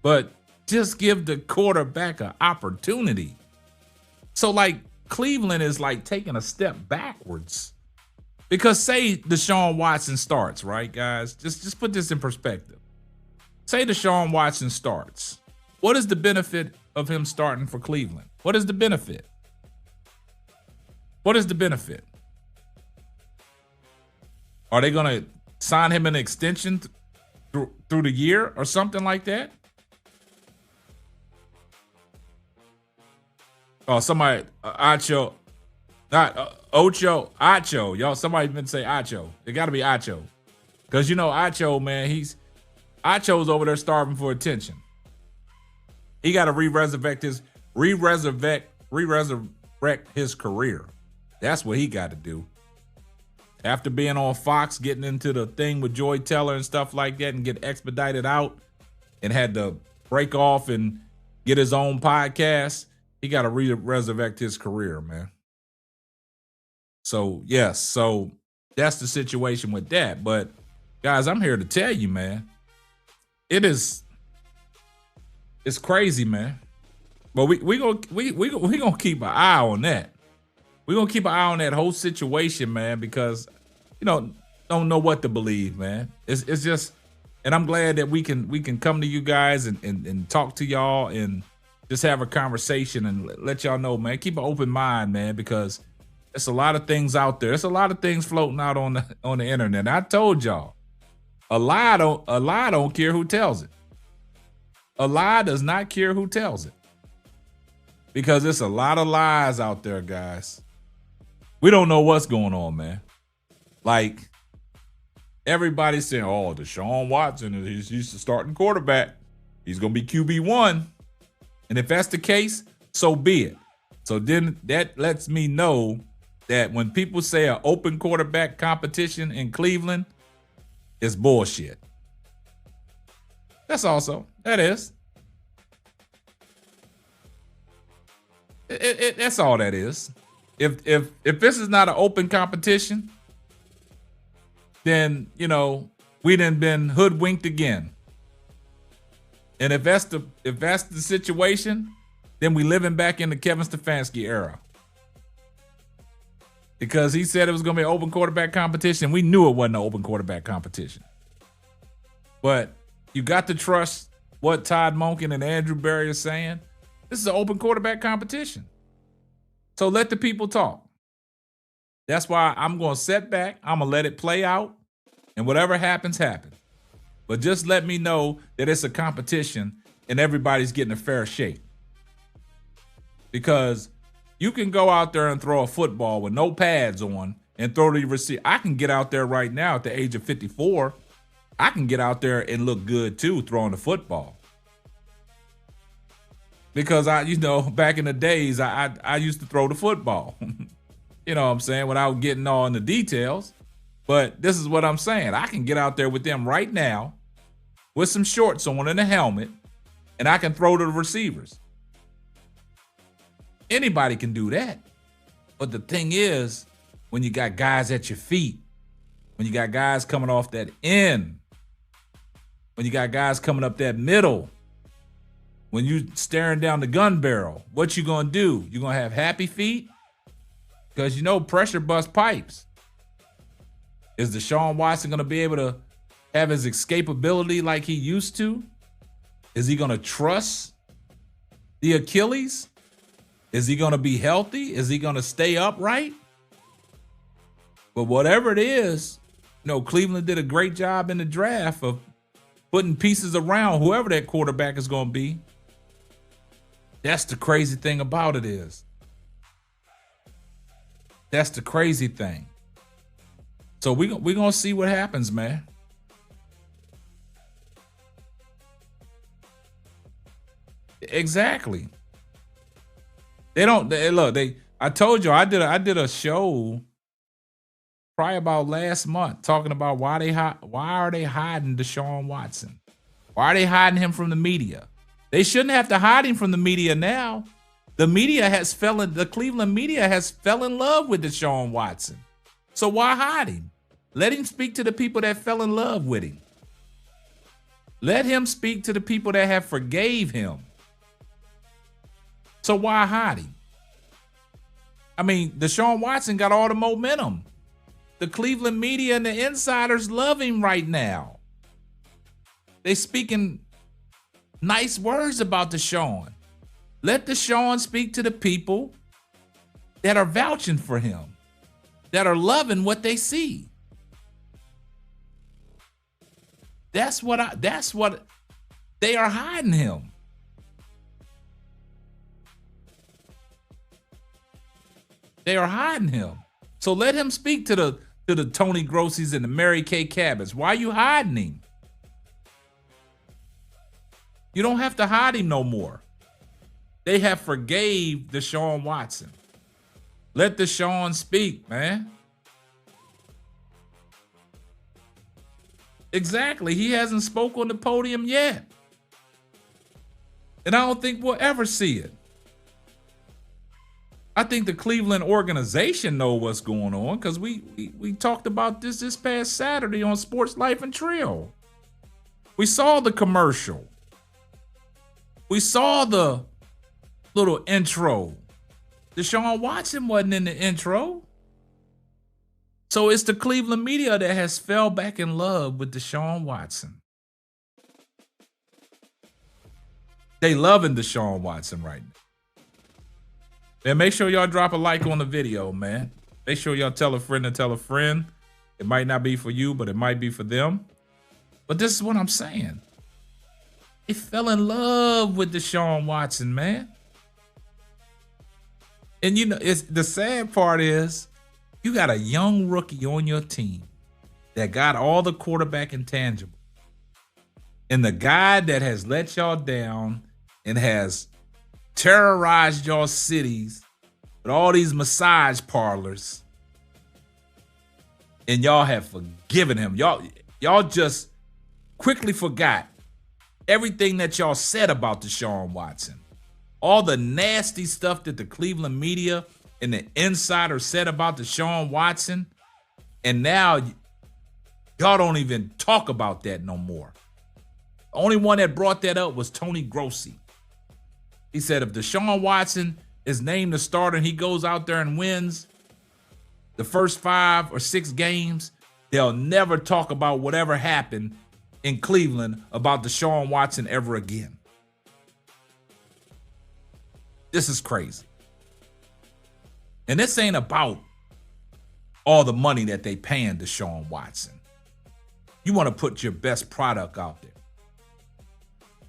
But just give the quarterback an opportunity. So, like, Cleveland is like taking a step backwards. Because say Deshaun Watson starts, right, guys? Just put this in perspective. Say Deshaun Watson starts. What is the benefit of him starting for Cleveland? What is the benefit? What is the benefit? Are they going to sign him an extension through the year or something like that? Oh, somebody, Acho, not Ocho, Acho. Y'all, somebody been say Acho. It got to be Acho. Because, you know, Acho, man, Acho's over there starving for attention. He got to re-resurrect his career. That's what he got to do. After being on Fox, getting into the thing with Joy Teller and stuff like that and get expedited out and had to break off and get his own podcast, he got to resurrect his career, man. So, yes, so that's the situation with that. But, guys, I'm here to tell you, man, it's crazy, man. But we gonna keep an eye on that. We're going to keep an eye on that whole situation, man, because, you know, don't know what to believe, man. It's just, and I'm glad that we can come to you guys and talk to y'all and just have a conversation and let y'all know, man, keep an open mind, man, because there's a lot of things out there. There's a lot of things floating out on the internet. I told y'all, a lie don't care who tells it. A lie does not care who tells it. Because there's a lot of lies out there, guys. We don't know what's going on, man. Like, everybody's saying, oh, Deshaun Watson, he's the starting quarterback. He's going to be QB1. And if that's the case, so be it. So then that lets me know that when people say an open quarterback competition in Cleveland, it's bullshit. That's also, that is. That's all that is. If this is not an open competition, then we done been hoodwinked again. And if that's the situation, then we living back in the Kevin Stefanski era. Because he said it was going to be an open quarterback competition. We knew it wasn't an open quarterback competition. But you got to trust what Todd Monken and Andrew Berry are saying. This is an open quarterback competition. So let the people talk. That's why I'm going to sit back. I'm going to let it play out. And whatever happens, happens. But just let me know that it's a competition and everybody's getting a fair shake. Because you can go out there and throw a football with no pads on and throw the receiver. I can get out there right now at the age of 54. I can get out there and look good too throwing the football. Because back in the days, I used to throw the football. You know what I'm saying? Without getting all in the details. But this is what I'm saying. I can get out there with them right now with some shorts on and a helmet, and I can throw to the receivers. Anybody can do that. But the thing is, when you got guys at your feet, when you got guys coming off that end, when you got guys coming up that middle, when you staring down the gun barrel, what you gonna do? You gonna have happy feet? Because pressure busts pipes. Is Deshaun Watson gonna be able to have his escapability like he used to? Is he gonna trust the Achilles? Is he gonna be healthy? Is he gonna stay upright? But whatever it is, Cleveland did a great job in the draft of putting pieces around whoever that quarterback is gonna be. That's the crazy thing about it is. That's the crazy thing. So we're going to see what happens, man. Exactly. I told you I did a show probably about last month talking about why are they hiding Deshaun Watson? Why are they hiding him from the media? They shouldn't have to hide him from the media now. The Cleveland media has fell in love with Deshaun Watson. So why hide him? Let him speak to the people that fell in love with him. Let him speak to the people that have forgave him. So why hide him? I mean, Deshaun Watson got all the momentum. The Cleveland media and the insiders love him right now. They speaking nice words about Deshaun. Let Deshaun speak to the people that are vouching for him, that are loving what they see. That's what they are hiding him. They are hiding him. So let him speak to the Tony Grossies and the Mary Kay Cabots. Why are you hiding him? You don't have to hide him no more. They have forgave Deshaun Watson. Let Deshaun speak, man. Exactly. He hasn't spoke on the podium yet. And I don't think we'll ever see it. I think the Cleveland organization know what's going on because we talked about this past Saturday on Sports Life and Trill. We saw the commercial. We saw the little intro. Deshaun Watson wasn't in the intro. So it's the Cleveland media that has fell back in love with Deshaun Watson. They loving Deshaun Watson right now. And make sure y'all drop a like on the video, man. Make sure y'all tell a friend to tell a friend. It might not be for you, but it might be for them. But this is what I'm saying. They fell in love with Deshaun Watson, man. And it's the sad part is you got a young rookie on your team that got all the quarterback intangibles. And the guy that has let y'all down and has terrorized your cities with all these massage parlors, and y'all have forgiven him. Y'all just quickly forgot everything that y'all said about Deshaun Watson. all the nasty stuff that the Cleveland media and the insider said about Deshaun Watson, and now y'all don't even talk about that no more. The only one that brought that up was Tony Grossi. He said if Deshaun Watson is named the starter and he goes out there and wins the first 5 or 6 games, they'll never talk about whatever happened in Cleveland about Deshaun Watson ever again. This is crazy. And this ain't about all the money that they paying Deshaun Watson. You want to put your best product out there.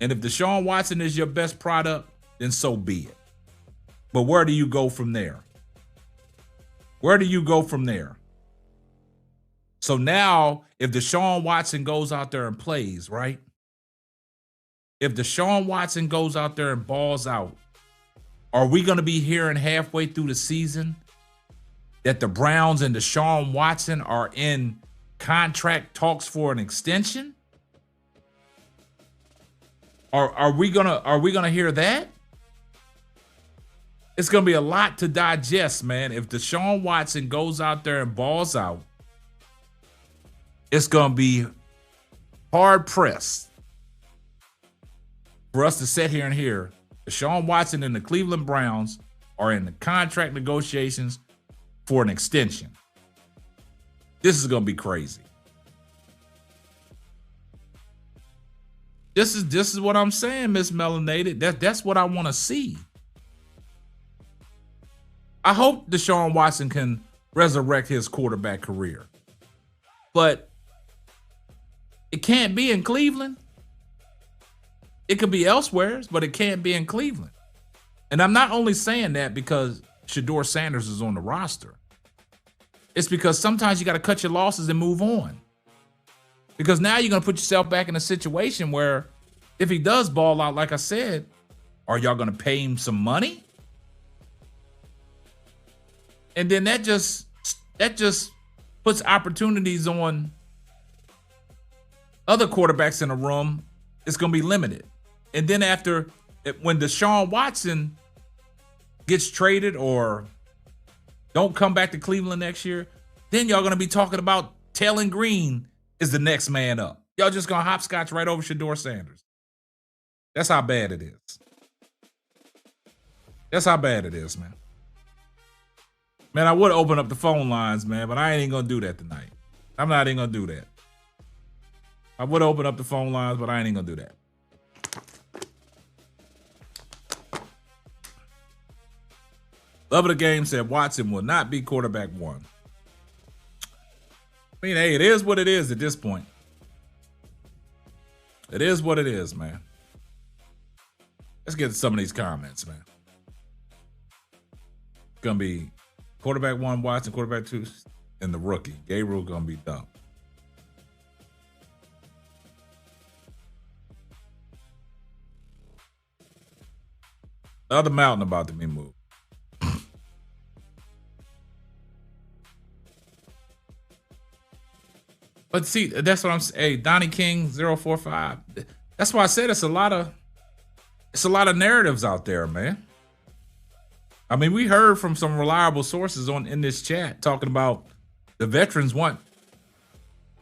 And if Deshaun Watson is your best product, then so be it. But where do you go from there? Where do you go from there? So now, if Deshaun Watson goes out there and plays, right? If Deshaun Watson goes out there and balls out, are we going to be hearing halfway through the season that the Browns and Deshaun Watson are in contract talks for an extension? Are we gonna hear that? It's gonna be a lot to digest, man. If Deshaun Watson goes out there and balls out, it's gonna be hard pressed for us to sit here and hear Deshaun Watson and the Cleveland Browns are in the contract negotiations for an extension. This is gonna be crazy. This is what I'm saying, Miss Melanated. That's what I want to see. I hope Deshaun Watson can resurrect his quarterback career. But it can't be in Cleveland. It could be elsewhere, but it can't be in Cleveland. And I'm not only saying that because Shedeur Sanders is on the roster. It's because sometimes you got to cut your losses and move on. Because now you're going to put yourself back in a situation where if he does ball out, like I said, are y'all going to pay him some money? And then that just puts opportunities on other quarterbacks in the room. It's going to be limited. And then when Deshaun Watson gets traded or don't come back to Cleveland next year, then y'all going to be talking about Taylor Green is the next man up. Y'all just going to hopscotch right over Shedeur Sanders. That's how bad it is. That's how bad it is, man. Man, I would open up the phone lines, man, but I ain't going to do that tonight. I'm not even going to do that. I would open up the phone lines, but I ain't going to do that. Love of the Game said Watson will not be quarterback 1. I mean, hey, it is what it is at this point. It is what it is, man. Let's get to some of these comments, man. It's going to be quarterback 1, Watson, quarterback 2, and the rookie. Gabriel going to be dumb. The other mountain about to be moved. But see, that's what I'm saying. Hey, Donnie King 045. That's why I said it's a lot of narratives out there, man. I mean, we heard from some reliable sources in this chat talking about the veterans want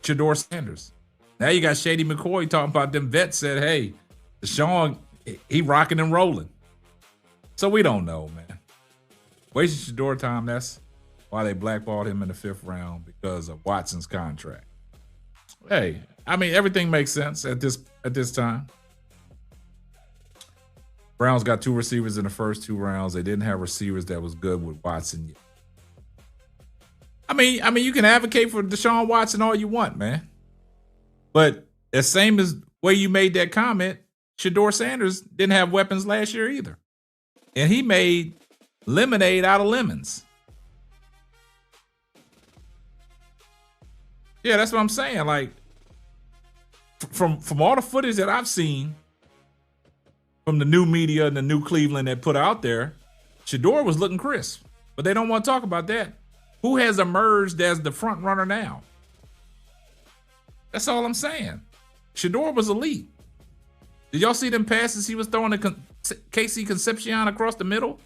Shedeur Sanders. Now you got Shady McCoy talking about them vets said, hey, Deshaun, he rocking and rolling. So we don't know, man. Wasting Shedeur time, that's why they blackballed him in the 5th round, because of Watson's contract. Hey, I mean, everything makes sense at this time. Browns got 2 receivers in the first 2 rounds. They didn't have receivers that was good with Watson yet. I mean, you can advocate for Deshaun Watson all you want, man. But the same as way you made that comment, Shedeur Sanders didn't have weapons last year either. And he made lemonade out of lemons. Yeah, that's what I'm saying. Like, from all the footage that I've seen from the new media and the new Cleveland that put out there, Shedeur was looking crisp. But they don't want to talk about that. Who has emerged as the front runner now? That's all I'm saying. Shedeur was elite. Did y'all see them passes he was throwing to Casey Concepcion across the middle.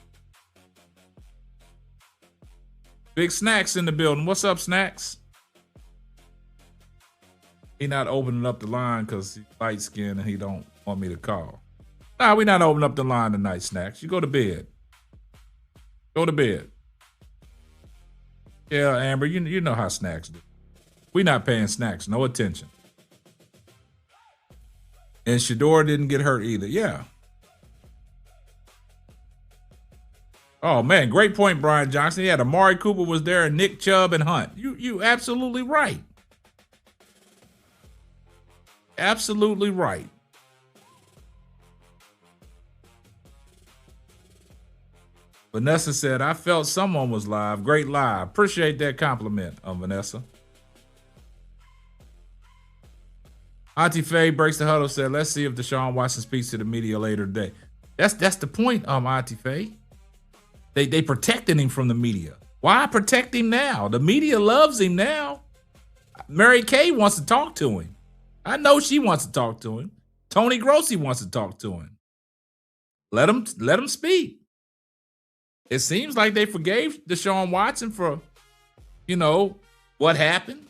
Big Snacks in the building. What's up, Snacks? He not opening up the line because he's light skinned and he don't want me to call. Nah, we not opening up the line tonight, Snacks. You go to bed. Go to bed. Yeah, Amber, you know how Snacks do. We not paying Snacks no attention. And Shedeur didn't get hurt either. Yeah. Oh, man, great point, Brian Johnson. Yeah, Amari Cooper was there and Nick Chubb and Hunt. You absolutely right. Absolutely right. Vanessa said, I felt someone was live. Great live. Appreciate that compliment, Vanessa. Auntie Faye breaks the huddle, said, let's see if Deshaun Watson speaks to the media later today. That's the point, Auntie Faye. They protecting him from the media. Why protect him now? The media loves him now. Mary Kay wants to talk to him. I know she wants to talk to him. Tony Grossi wants to talk to him. Let him speak. It seems like they forgave Deshaun Watson for, what happened.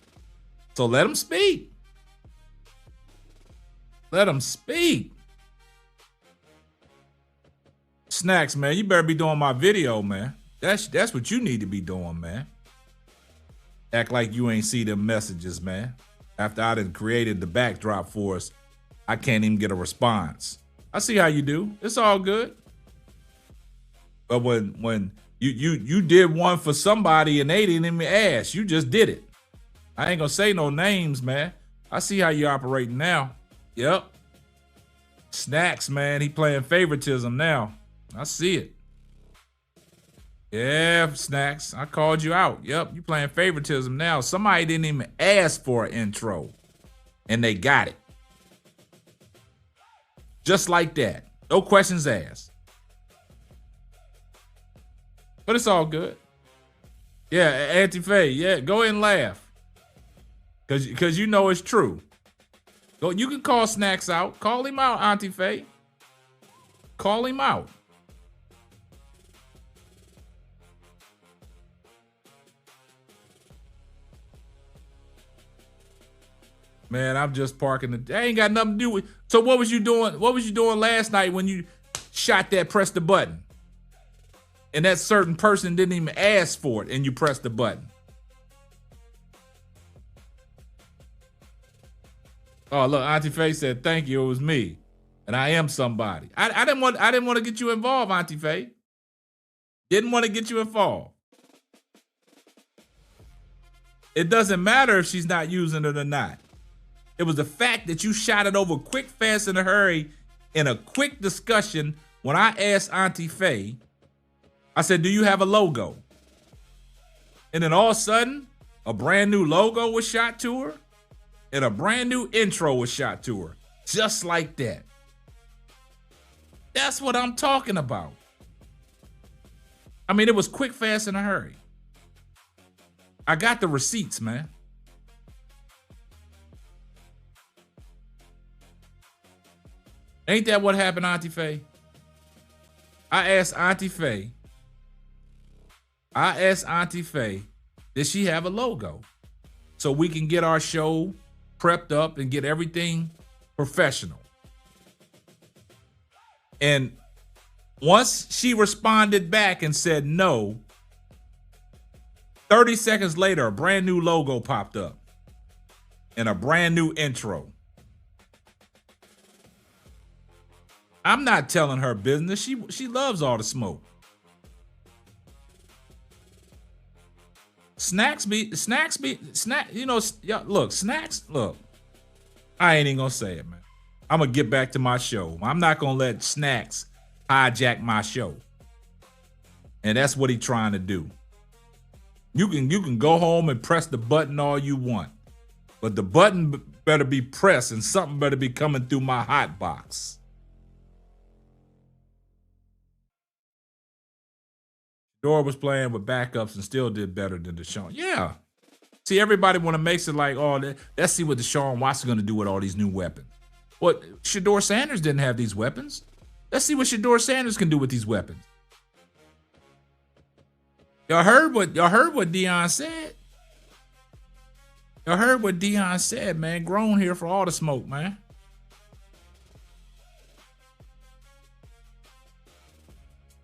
So let him speak. Let him speak. Snacks, man, you better be doing my video, man. That's what you need to be doing, man. Act like you ain't see them messages, man. After I done created the backdrop for us, I can't even get a response. I see how you do. It's all good. But when you did one for somebody and they didn't even ask, you just did it. I ain't gonna say no names, man. I see how you operating now. Yep. Snacks, man. He playing favoritism now. I see it. Yeah, Snacks. I called you out. Yep, you playing favoritism now. Somebody didn't even ask for an intro, and they got it. Just like that. No questions asked. But it's all good. Yeah, Auntie Faye, yeah, go ahead and laugh. Because you know it's true. Go, you can call Snacks out. Call him out, Auntie Faye. Call him out. Man, I'm just parking I ain't got nothing to do with. So what was you doing? What was you doing last night when you shot that press the button? And that certain person didn't even ask for it and you pressed the button. Oh, look, Auntie Faye said, thank you, it was me. And I am somebody. I didn't want to get you involved, Auntie Faye. Didn't want to get you involved. It doesn't matter if she's not using it or not. It was the fact that you shot it over quick, fast, in a hurry in a quick discussion. When I asked Auntie Faye, I said, do you have a logo? And then all of a sudden, a brand new logo was shot to her and a brand new intro was shot to her. Just like that. That's what I'm talking about. I mean, it was quick, fast, in a hurry. I got the receipts, man. Ain't that what happened, Auntie Faye? I asked Auntie Faye, did she have a logo? So we can get our show prepped up and get everything professional. And once she responded back and said no, 30 seconds later, a brand new logo popped up and a brand new intro. I'm not telling her business. She loves all the smoke. Snacks, look, Snacks, look. I ain't even gonna say it, man. I'm gonna get back to my show. I'm not gonna let Snacks hijack my show. And that's what he's trying to do. You can go home and press the button all you want, but the button better be pressed and something better be coming through my hot box. Shedeur was playing with backups and still did better than Deshaun. Yeah. See, everybody want to make it like, oh, let's see what Deshaun Watson going to do with all these new weapons. What? Shedeur Sanders didn't have these weapons. Let's see what Shedeur Sanders can do with these weapons. Y'all heard what Deion said? Y'all heard what Deion said, man. Grown here for all the smoke, man.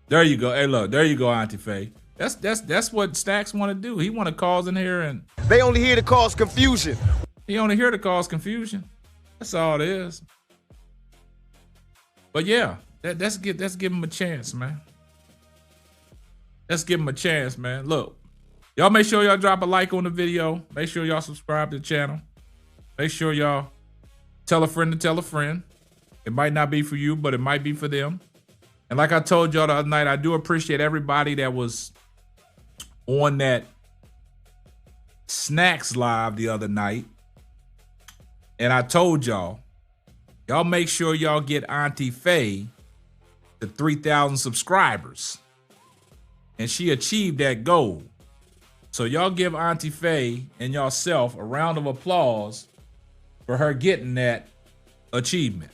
There you go. Hey, look, there you go, Auntie Faye. That's what Stacks want to do. He want to cause in here, and They only here to cause confusion. he only here to cause confusion. That's all it is. But yeah, let's give him a chance, man. Let's give him a chance, man. Look, y'all make sure y'all drop a like on the video. Make sure y'all subscribe to the channel. Make sure y'all tell a friend to tell a friend. It might not be for you, but it might be for them. And like I told y'all the other night, I do appreciate everybody that was on that Snacks Live the other night. And I told y'all make sure y'all get Auntie Faye to 3,000 subscribers. And she achieved that goal. So y'all give Auntie Faye and yourself a round of applause for her getting that achievement.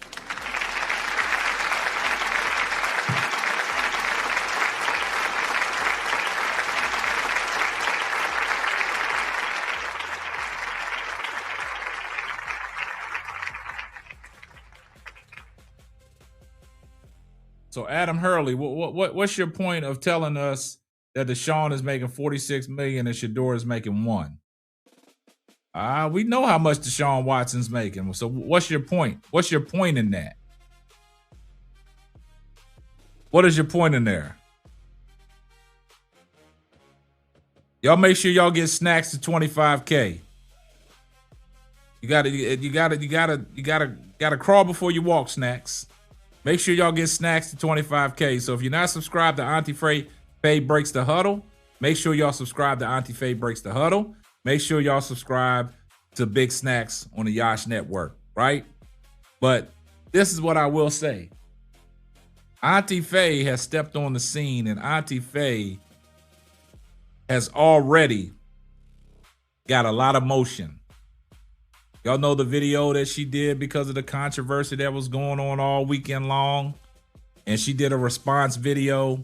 So Adam Hurley, what's your point of telling us that Deshaun is making $46 million and Shedeur is making $1 million? We know how much Deshaun Watson's making. So what's your point? What's your point in that? What is your point in there? Y'all make sure y'all get Snacks to 25K. You gotta crawl before you walk, Snacks. Make sure y'all get Snacks to 25K. So if you're not subscribed to Auntie Faye Breaks the Huddle, make sure y'all subscribe to Auntie Faye Breaks the Huddle. Make sure y'all subscribe to Big Snacks on the Yash Network, right? But this is what I will say. Auntie Faye has stepped on the scene, and Auntie Faye has already got a lot of motion. Y'all know the video that she did because of the controversy that was going on all weekend long. And she did a response video.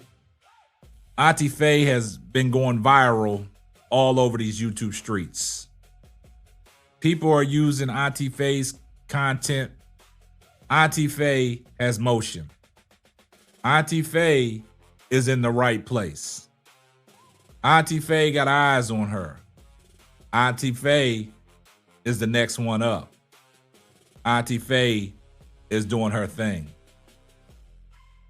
Auntie Faye has been going viral all over these YouTube streets. People are using Auntie Faye's content. Auntie Faye has motion. Auntie Faye is in the right place. Auntie Faye got eyes on her. Auntie Faye is the next one up. Auntie Faye is doing her thing.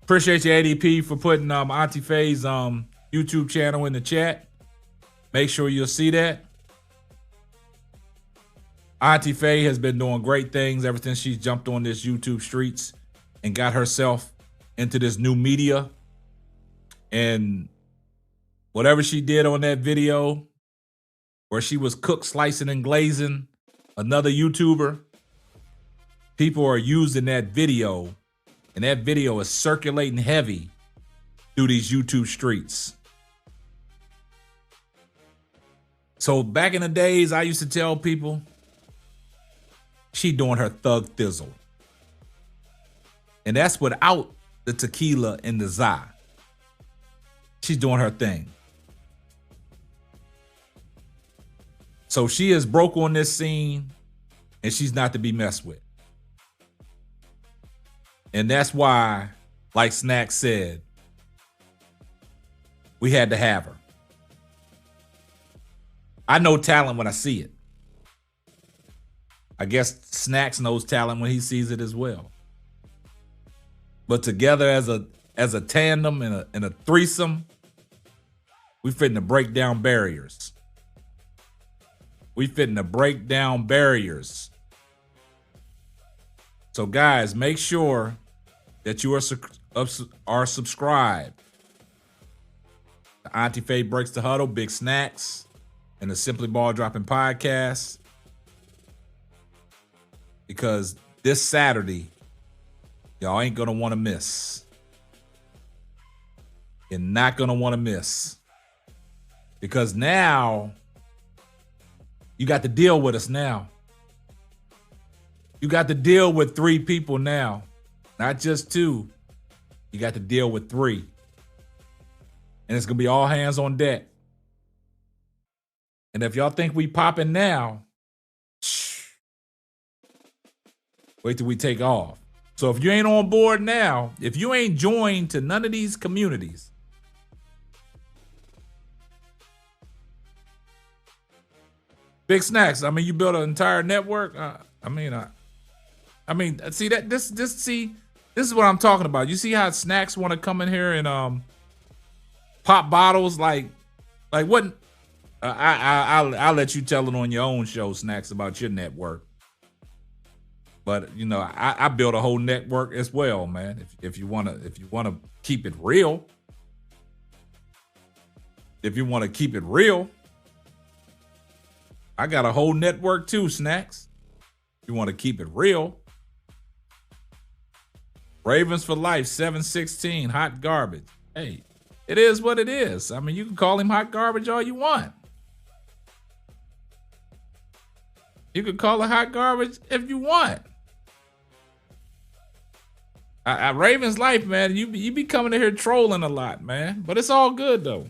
Appreciate you, ADP, for putting Auntie Faye's YouTube channel in the chat. Make sure you'll see that. Auntie Faye has been doing great things ever since she's jumped on this YouTube streets and got herself into this new media. And whatever she did on that video where she was cook, slicing, and glazing another YouTuber, people are using that video, and that video is circulating heavy through these YouTube streets. So back in the days, I used to tell people, she doing her thug thizzle. And that's without the tequila and the za. She's doing her thing. So she is broke on this scene, and she's not to be messed with. And that's why, like Snack said, we had to have her. I know talent when I see it. I guess Snacks knows talent when he sees it as well. But together as a tandem and a threesome, we fitting to break down barriers. We fitting to break down barriers. So guys, make sure that you are subscribed to Auntie Faye Breaks the Huddle, Big Snacks, and the Simply Ball Dropping Podcast. Because this Saturday, y'all ain't going to want to miss. You're not going to want to miss. Because now, you got to deal with us now. You got to deal with 3 people now, not just 2. You got to deal with 3. And it's going to be all hands on deck. And if y'all think we popping now, wait till we take off. So if you ain't on board now, if you ain't joined to none of these communities, Big Snacks, I mean, you built an entire network. See that this is what I'm talking about. You see how Snacks want to come in here and pop bottles like what? I'll let you tell it on your own show, Snacks, about your network. But you know, I built a whole network as well, man. If you wanna keep it real, I got a whole network too, Snacks. If you want to keep it real. Ravens for life, 716, hot garbage. Hey, it is what it is. I mean, you can call him hot garbage all you want. You can call it hot garbage if you want. Ravens life, man. You be coming in here trolling a lot, man. But it's all good though.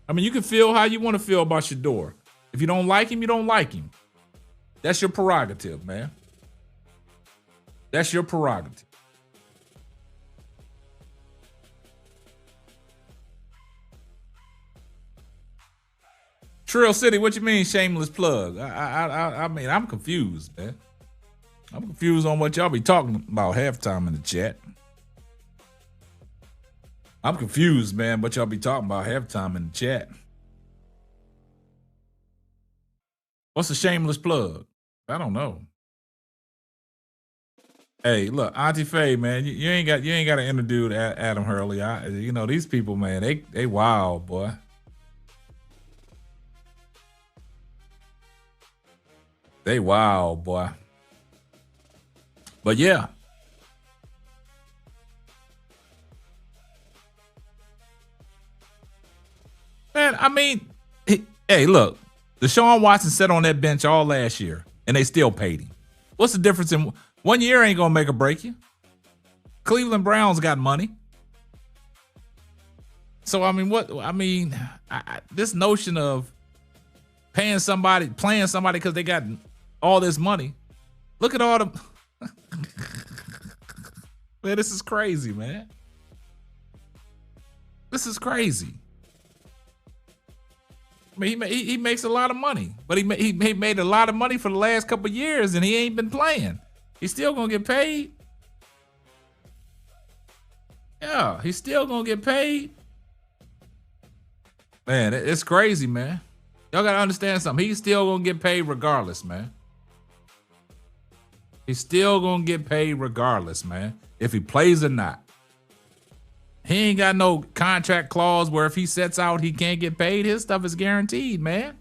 I mean, you can feel how you want to feel about Shedeur. If you don't like him, you don't like him. That's your prerogative, man. That's your prerogative. Trill City, what you mean shameless plug? I mean, I'm confused, man. I'm confused on what y'all be talking about halftime in the chat. I'm confused, man, what y'all be talking about halftime in the chat. What's a shameless plug? I don't know. Hey, look, Auntie Faye, man, you ain't got to introduce Adam Hurley. You know, these people, man, they wild, boy. They wild, boy. But yeah. Man, I mean, hey, look. Deshaun Watson sat on that bench all last year, and they still paid him. What's the difference in 1 year ain't going to make or break you? Cleveland Browns got money. So, I mean, this notion of playing somebody because they got all this money. Look at all them. Man, this is crazy, man. This is crazy. I mean, he makes a lot of money, but he made a lot of money for the last couple of years, and he ain't been playing. He's still gonna get paid. Yeah, he's still gonna get paid. Man, it's crazy, man. Y'all gotta understand something. He's still gonna get paid regardless, man. He's still gonna get paid regardless, man. If he plays or not. He ain't got no contract clause where if he sets out, he can't get paid. His stuff is guaranteed, man.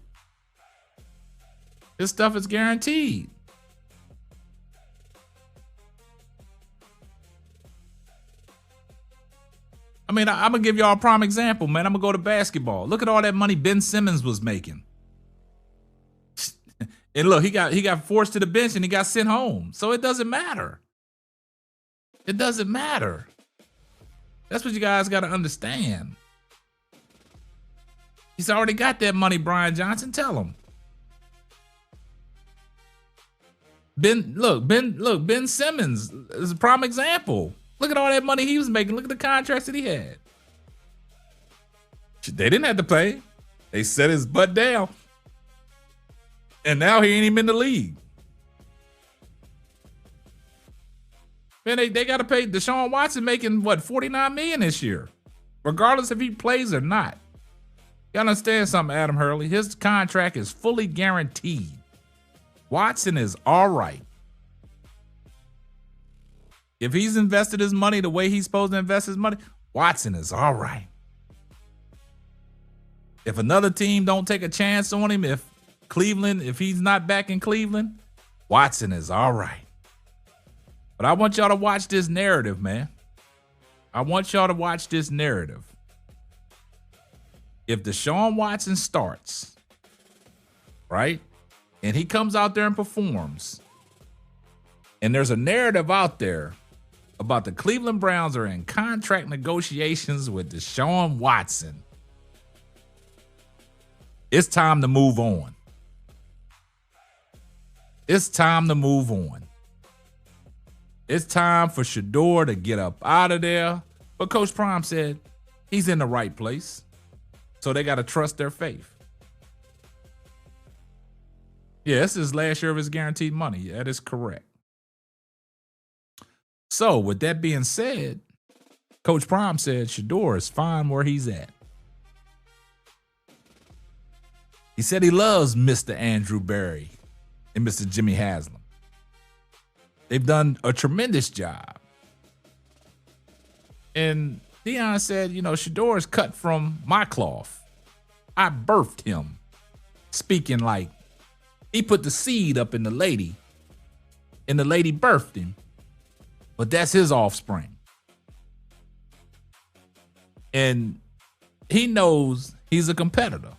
His stuff is guaranteed. I mean, I'm going to give y'all a prime example, man. I'm going to go to basketball. Look at all that money Ben Simmons was making. And look, he got forced to the bench and he got sent home. So it doesn't matter. It doesn't matter. That's what you guys got to understand. He's already got that money, Brian Johnson. Tell him. Ben Simmons is a prime example. Look at all that money he was making. Look at the contracts that he had. They didn't have to pay. They set his butt down. And now he ain't even in the league. Man, they got to pay Deshaun Watson making, what, $49 million this year, regardless if he plays or not. You understand something, Adam Hurley? His contract is fully guaranteed. Watson is all right. If he's invested his money the way he's supposed to invest his money, Watson is all right. If another team don't take a chance on him, if he's not back in Cleveland, Watson is all right. But I want y'all to watch this narrative, man. I want y'all to watch this narrative. If Deshaun Watson starts, right, and he comes out there and performs, and there's a narrative out there about the Cleveland Browns are in contract negotiations with Deshaun Watson. It's time to move on. It's time to move on. It's time for Shedeur to get up out of there. But Coach Prime said he's in the right place. So they got to trust their faith. Yeah, this is last year of his guaranteed money. That is correct. So with that being said, Coach Prime said Shedeur is fine where he's at. He said he loves Mr. Andrew Berry and Mr. Jimmy Haslam. They've done a tremendous job. And Deion said, Shedeur is cut from my cloth. I birthed him. Speaking like he put the seed up in the lady, and the lady birthed him. But that's his offspring. And he knows he's a competitor.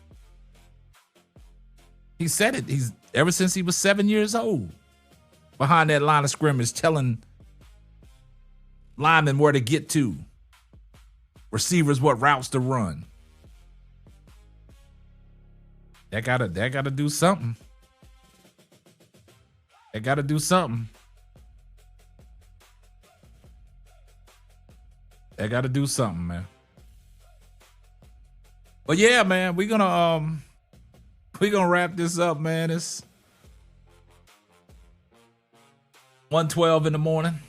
He said it. He's ever since he was 7 years old, behind that line of scrimmage, telling linemen where to get to, receivers what routes to run. That gotta do something. They gotta do something. They gotta do something, man. But yeah, man, we're gonna wrap this up, man. It's 1:12 in the morning.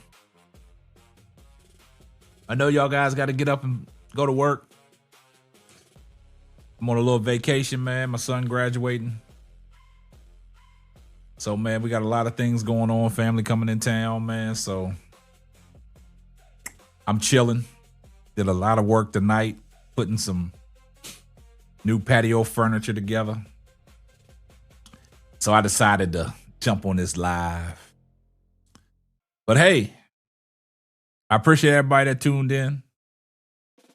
I know y'all guys got to get up and go to work. I'm on a little vacation, man. My son graduating. So, man, we got a lot of things going on. Family coming in town, man. So I'm chilling. Did a lot of work tonight, putting some new patio furniture together. So I decided to jump on this live. But hey, I appreciate everybody that tuned in.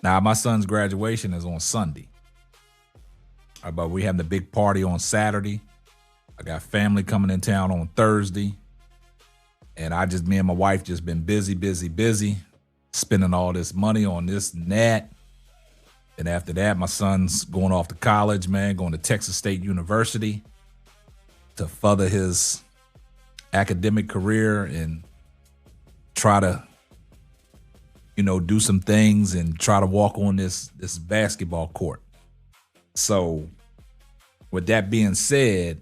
Now, my son's graduation is on Sunday. But we having the big party on Saturday. I got family coming in town on Thursday. And me and my wife just been busy, spending all this money on this and that. And after that, my son's going off to college, man, going to Texas State University to further his academic career and try to, do some things and try to walk on this basketball court. So with that being said,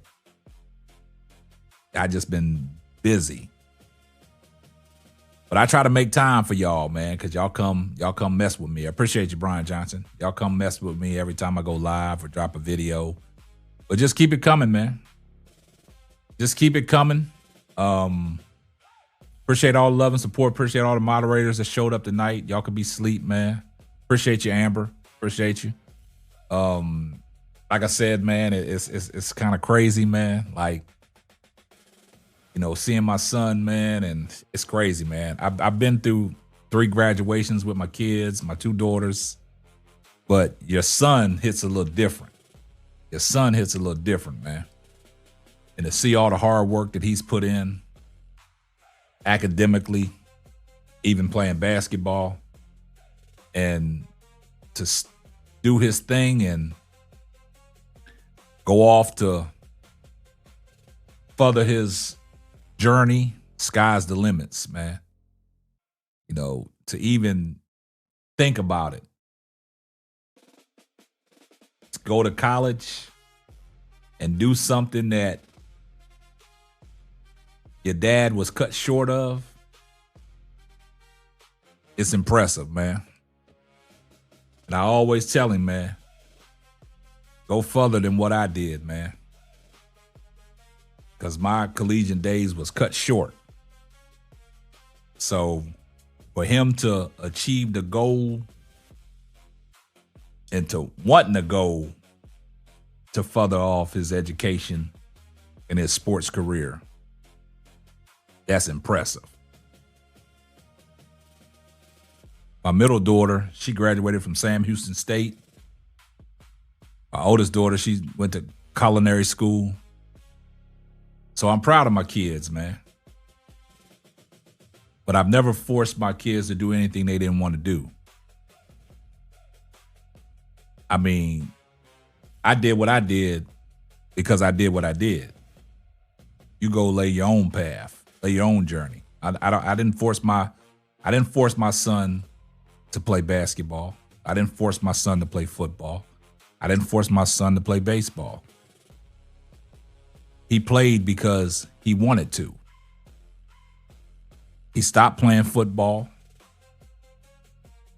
I just been busy. But I try to make time for y'all, man, because y'all come mess with me. I appreciate you, Brian Johnson. Y'all come mess with me every time I go live or drop a video. But just keep it coming, man. Just keep it coming. Appreciate all the love and support. Appreciate all the moderators that showed up tonight. Y'all could be asleep, man. Appreciate you, Amber. Appreciate you. Like I said, man, it's kind of crazy, man. Like, seeing my son, man, and it's crazy, man. I've been through 3 graduations with my kids, my 2 daughters, but your son hits a little different. Your son hits a little different, man. And to see all the hard work that he's put in academically, even playing basketball, and to do his thing and go off to further his journey, sky's the limits, man. To even think about it. To go to college and do something that your dad was cut short of, it's impressive, man. And I always tell him, man, go further than what I did, man. Because my collegiate days was cut short. So for him to achieve the goal and to wanting to go to further off his education and his sports career, that's impressive. My middle daughter, she graduated from Sam Houston State. My oldest daughter, she went to culinary school. So I'm proud of my kids, man. But I've never forced my kids to do anything they didn't want to do. I mean, I did what I did because I did what I did. You go lay your own path, lay your own journey. I didn't force my son to play basketball. I didn't force my son to play football. I didn't force my son to play baseball. He played because he wanted to. He stopped playing football.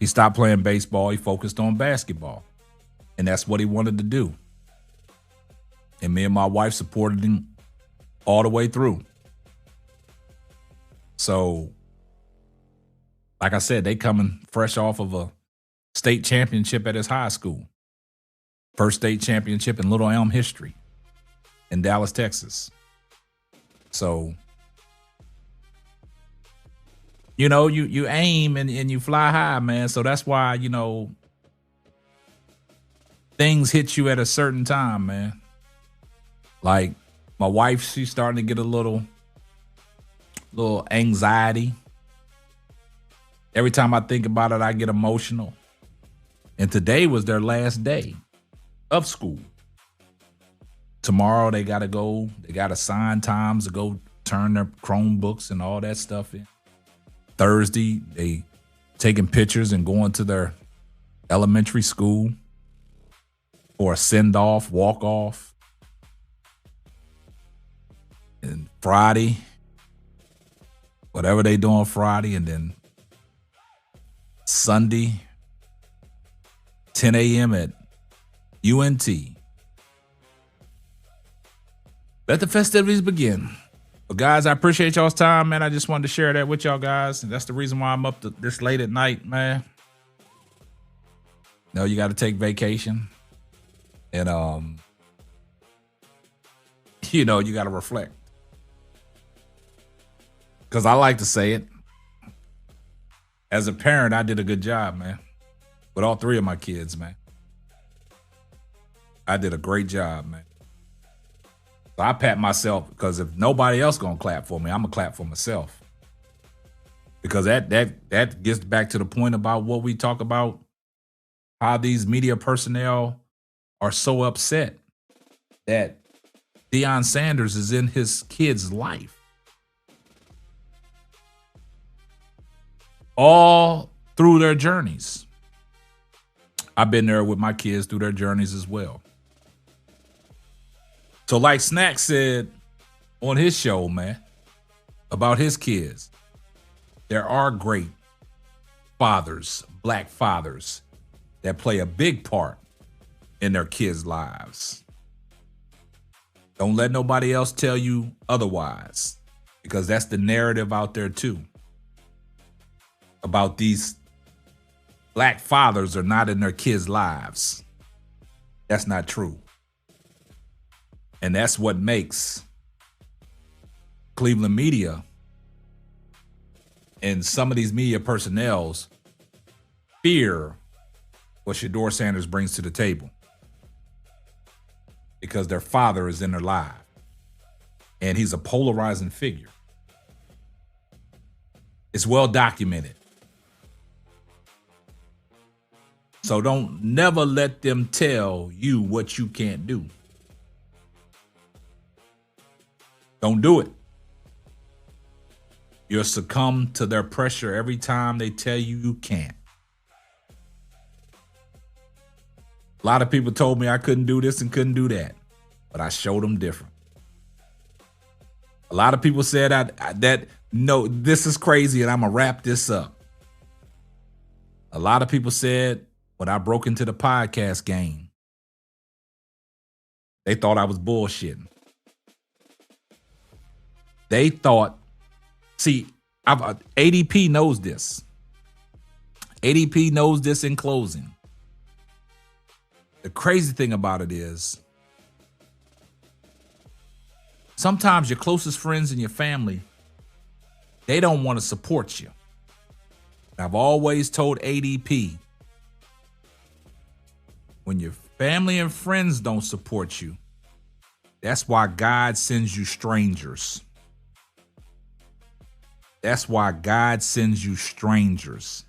He stopped playing baseball. He focused on basketball. And that's what he wanted to do. And me and my wife supported him all the way through. So, like I said, they coming fresh off of a state championship at his high school. First state championship in Little Elm history in Dallas, Texas. So, you know, you aim and you fly high, man. So that's why, you know, things hit you at a certain time, man. Like my wife, she's starting to get a little anxiety. Every time I think about it, I get emotional. And today was their last day of school. Tomorrow they got to go. They got assigned times to go turn their Chromebooks and all that stuff in. Thursday, they taking pictures and going to their elementary school for a send-off, walk-off. And Friday, whatever they do on Friday, and then Sunday, 10 a.m. at UNT. Let the festivities begin. But guys, I appreciate y'all's time, man. I just wanted to share that with y'all guys. And that's the reason why I'm up this late at night, man. No, you got to take vacation. And, you know, you got to reflect. Because I like to say it. As a parent, I did a good job, man. With all three of my kids, man. I did a great job, man. So I pat myself because if nobody else gonna clap for me, I'm gonna clap for myself. Because that gets back to the point about what we talk about, how these media personnel are so upset that Deion Sanders is in his kid's life. All through their journeys. I've been there with my kids through their journeys as well. So like Snack said on his show, man, about his kids, there are great fathers, black fathers, that play a big part in their kids' lives. Don't let nobody else tell you otherwise, because that's the narrative out there too. About these black fathers are not in their kids' lives. That's not true. And that's what makes Cleveland media and some of these media personnels fear what Shedeur Sanders brings to the table. Because their father is in their life. And he's a polarizing figure. It's well documented. So don't never let them tell you what you can't do. Don't do it. You'll succumb to their pressure every time they tell you you can't. A lot of people told me I couldn't do this and couldn't do that, but I showed them different. A lot of people said no, this is crazy and I'm gonna wrap this up. A lot of people said when I broke into the podcast game, they thought I was bullshitting. They thought, see, ADP knows this. ADP knows this in closing. The crazy thing about it is, sometimes your closest friends and your family, they don't want to support you. I've always told ADP, when your family and friends don't support you, that's why God sends you strangers. That's why God sends you strangers.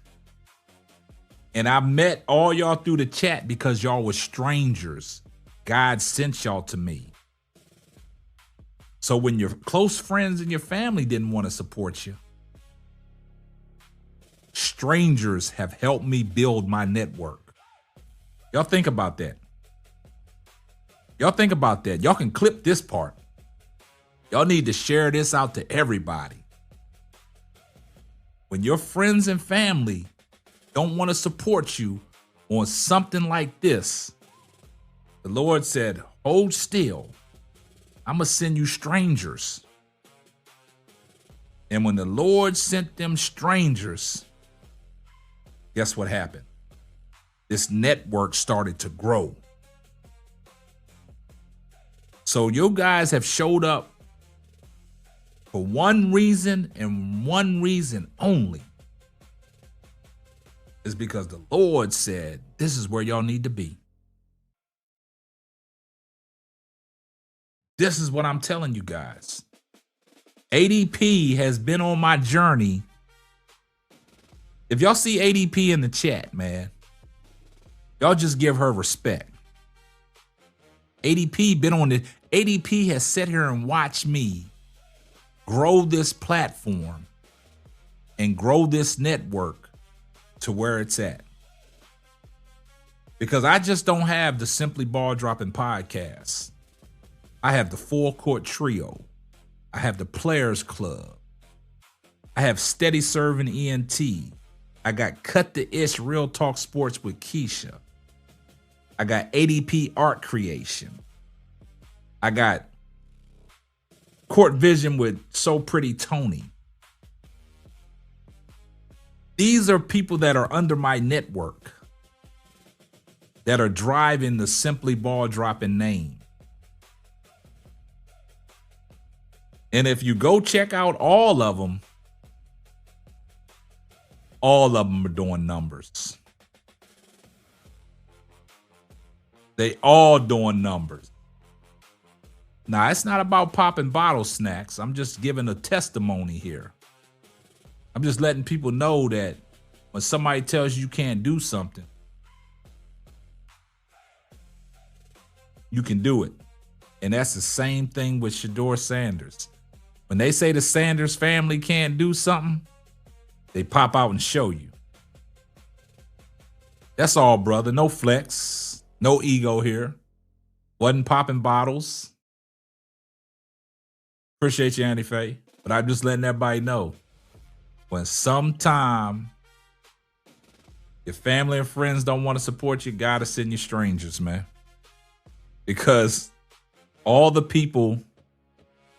And I met all y'all through the chat because y'all were strangers. God sent y'all to me. So when your close friends and your family didn't want to support you, strangers have helped me build my network. Y'all think about that. Y'all think about that. Y'all can clip this part. Y'all need to share this out to everybody. When your friends and family don't want to support you on something like this, the Lord said, hold still. I'm going to send you strangers. And when the Lord sent them strangers, guess what happened? This network started to grow. So you guys have showed up for one reason and one reason only. Is because the Lord said, this is where y'all need to be. This is what I'm telling you guys. ADP has been on my journey. If y'all see ADP in the chat, man, y'all just give her respect. ADP been on it. ADP has sat here and watched me grow this platform and grow this network to where it's at. Because I just don't have the Simply Ball Dropping podcast. I have the Full Court Trio. I have the Players Club. I have Steady Serving ENT. I got Cut the Ish Real Talk Sports with Keisha. I got ADP Art Creation. I got Court Vision with So Pretty Tony. These are people that are under my network that are driving the Simply Ball Dropping name. And if you go check out all of them are doing numbers. They all doing numbers. Now, it's not about popping bottle snacks. I'm just giving a testimony here. I'm just letting people know that when somebody tells you can't do something, you can do it. And that's the same thing with Shedeur Sanders. When they say the Sanders family can't do something, they pop out and show you. That's all, brother. No flex, no ego here. Wasn't popping bottles. Appreciate you, Andy Faye. But I'm just letting everybody know, when sometime your family and friends don't want to support you, gotta send you strangers, man. Because all the people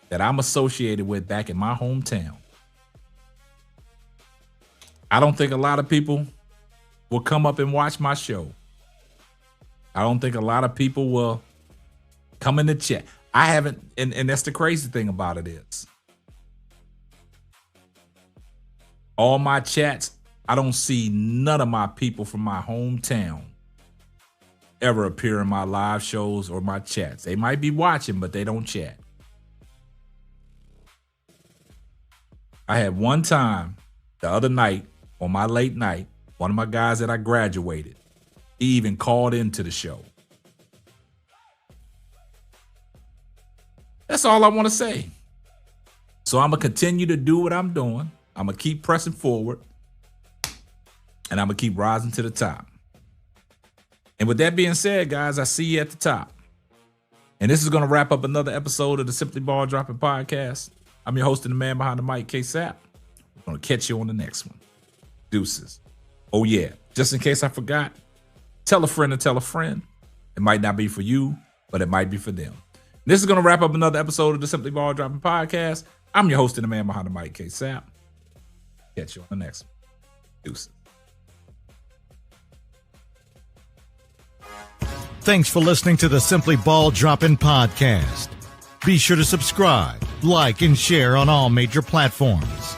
that I'm associated with back in my hometown, I don't think a lot of people will come up and watch my show. I don't think a lot of people will come in the chat. I haven't, and that's the crazy thing about it is, all my chats, I don't see none of my people from my hometown ever appear in my live shows or my chats. They might be watching, but they don't chat. I had one time the other night on my late night, one of my guys that I graduated, he even called into the show. That's all I want to say. So I'm going to continue to do what I'm doing. I'm going to keep pressing forward. And I'm going to keep rising to the top. And with that being said, guys, I see you at the top. And this is going to wrap up another episode of the Simply Ball Dropping Podcast. I'm your host and the man behind the mic, K-Sap. I'm going to catch you on the next one. Deuces. Oh, yeah. Just in case I forgot, tell a friend to tell a friend. It might not be for you, but it might be for them. This is going to wrap up another episode of the Simply Ball Dropping Podcast. I'm your host and the man behind the mic, K-Sap. Catch you on the next one. Deuces. Thanks for listening to the Simply Ball Dropping Podcast. Be sure to subscribe, like, and share on all major platforms.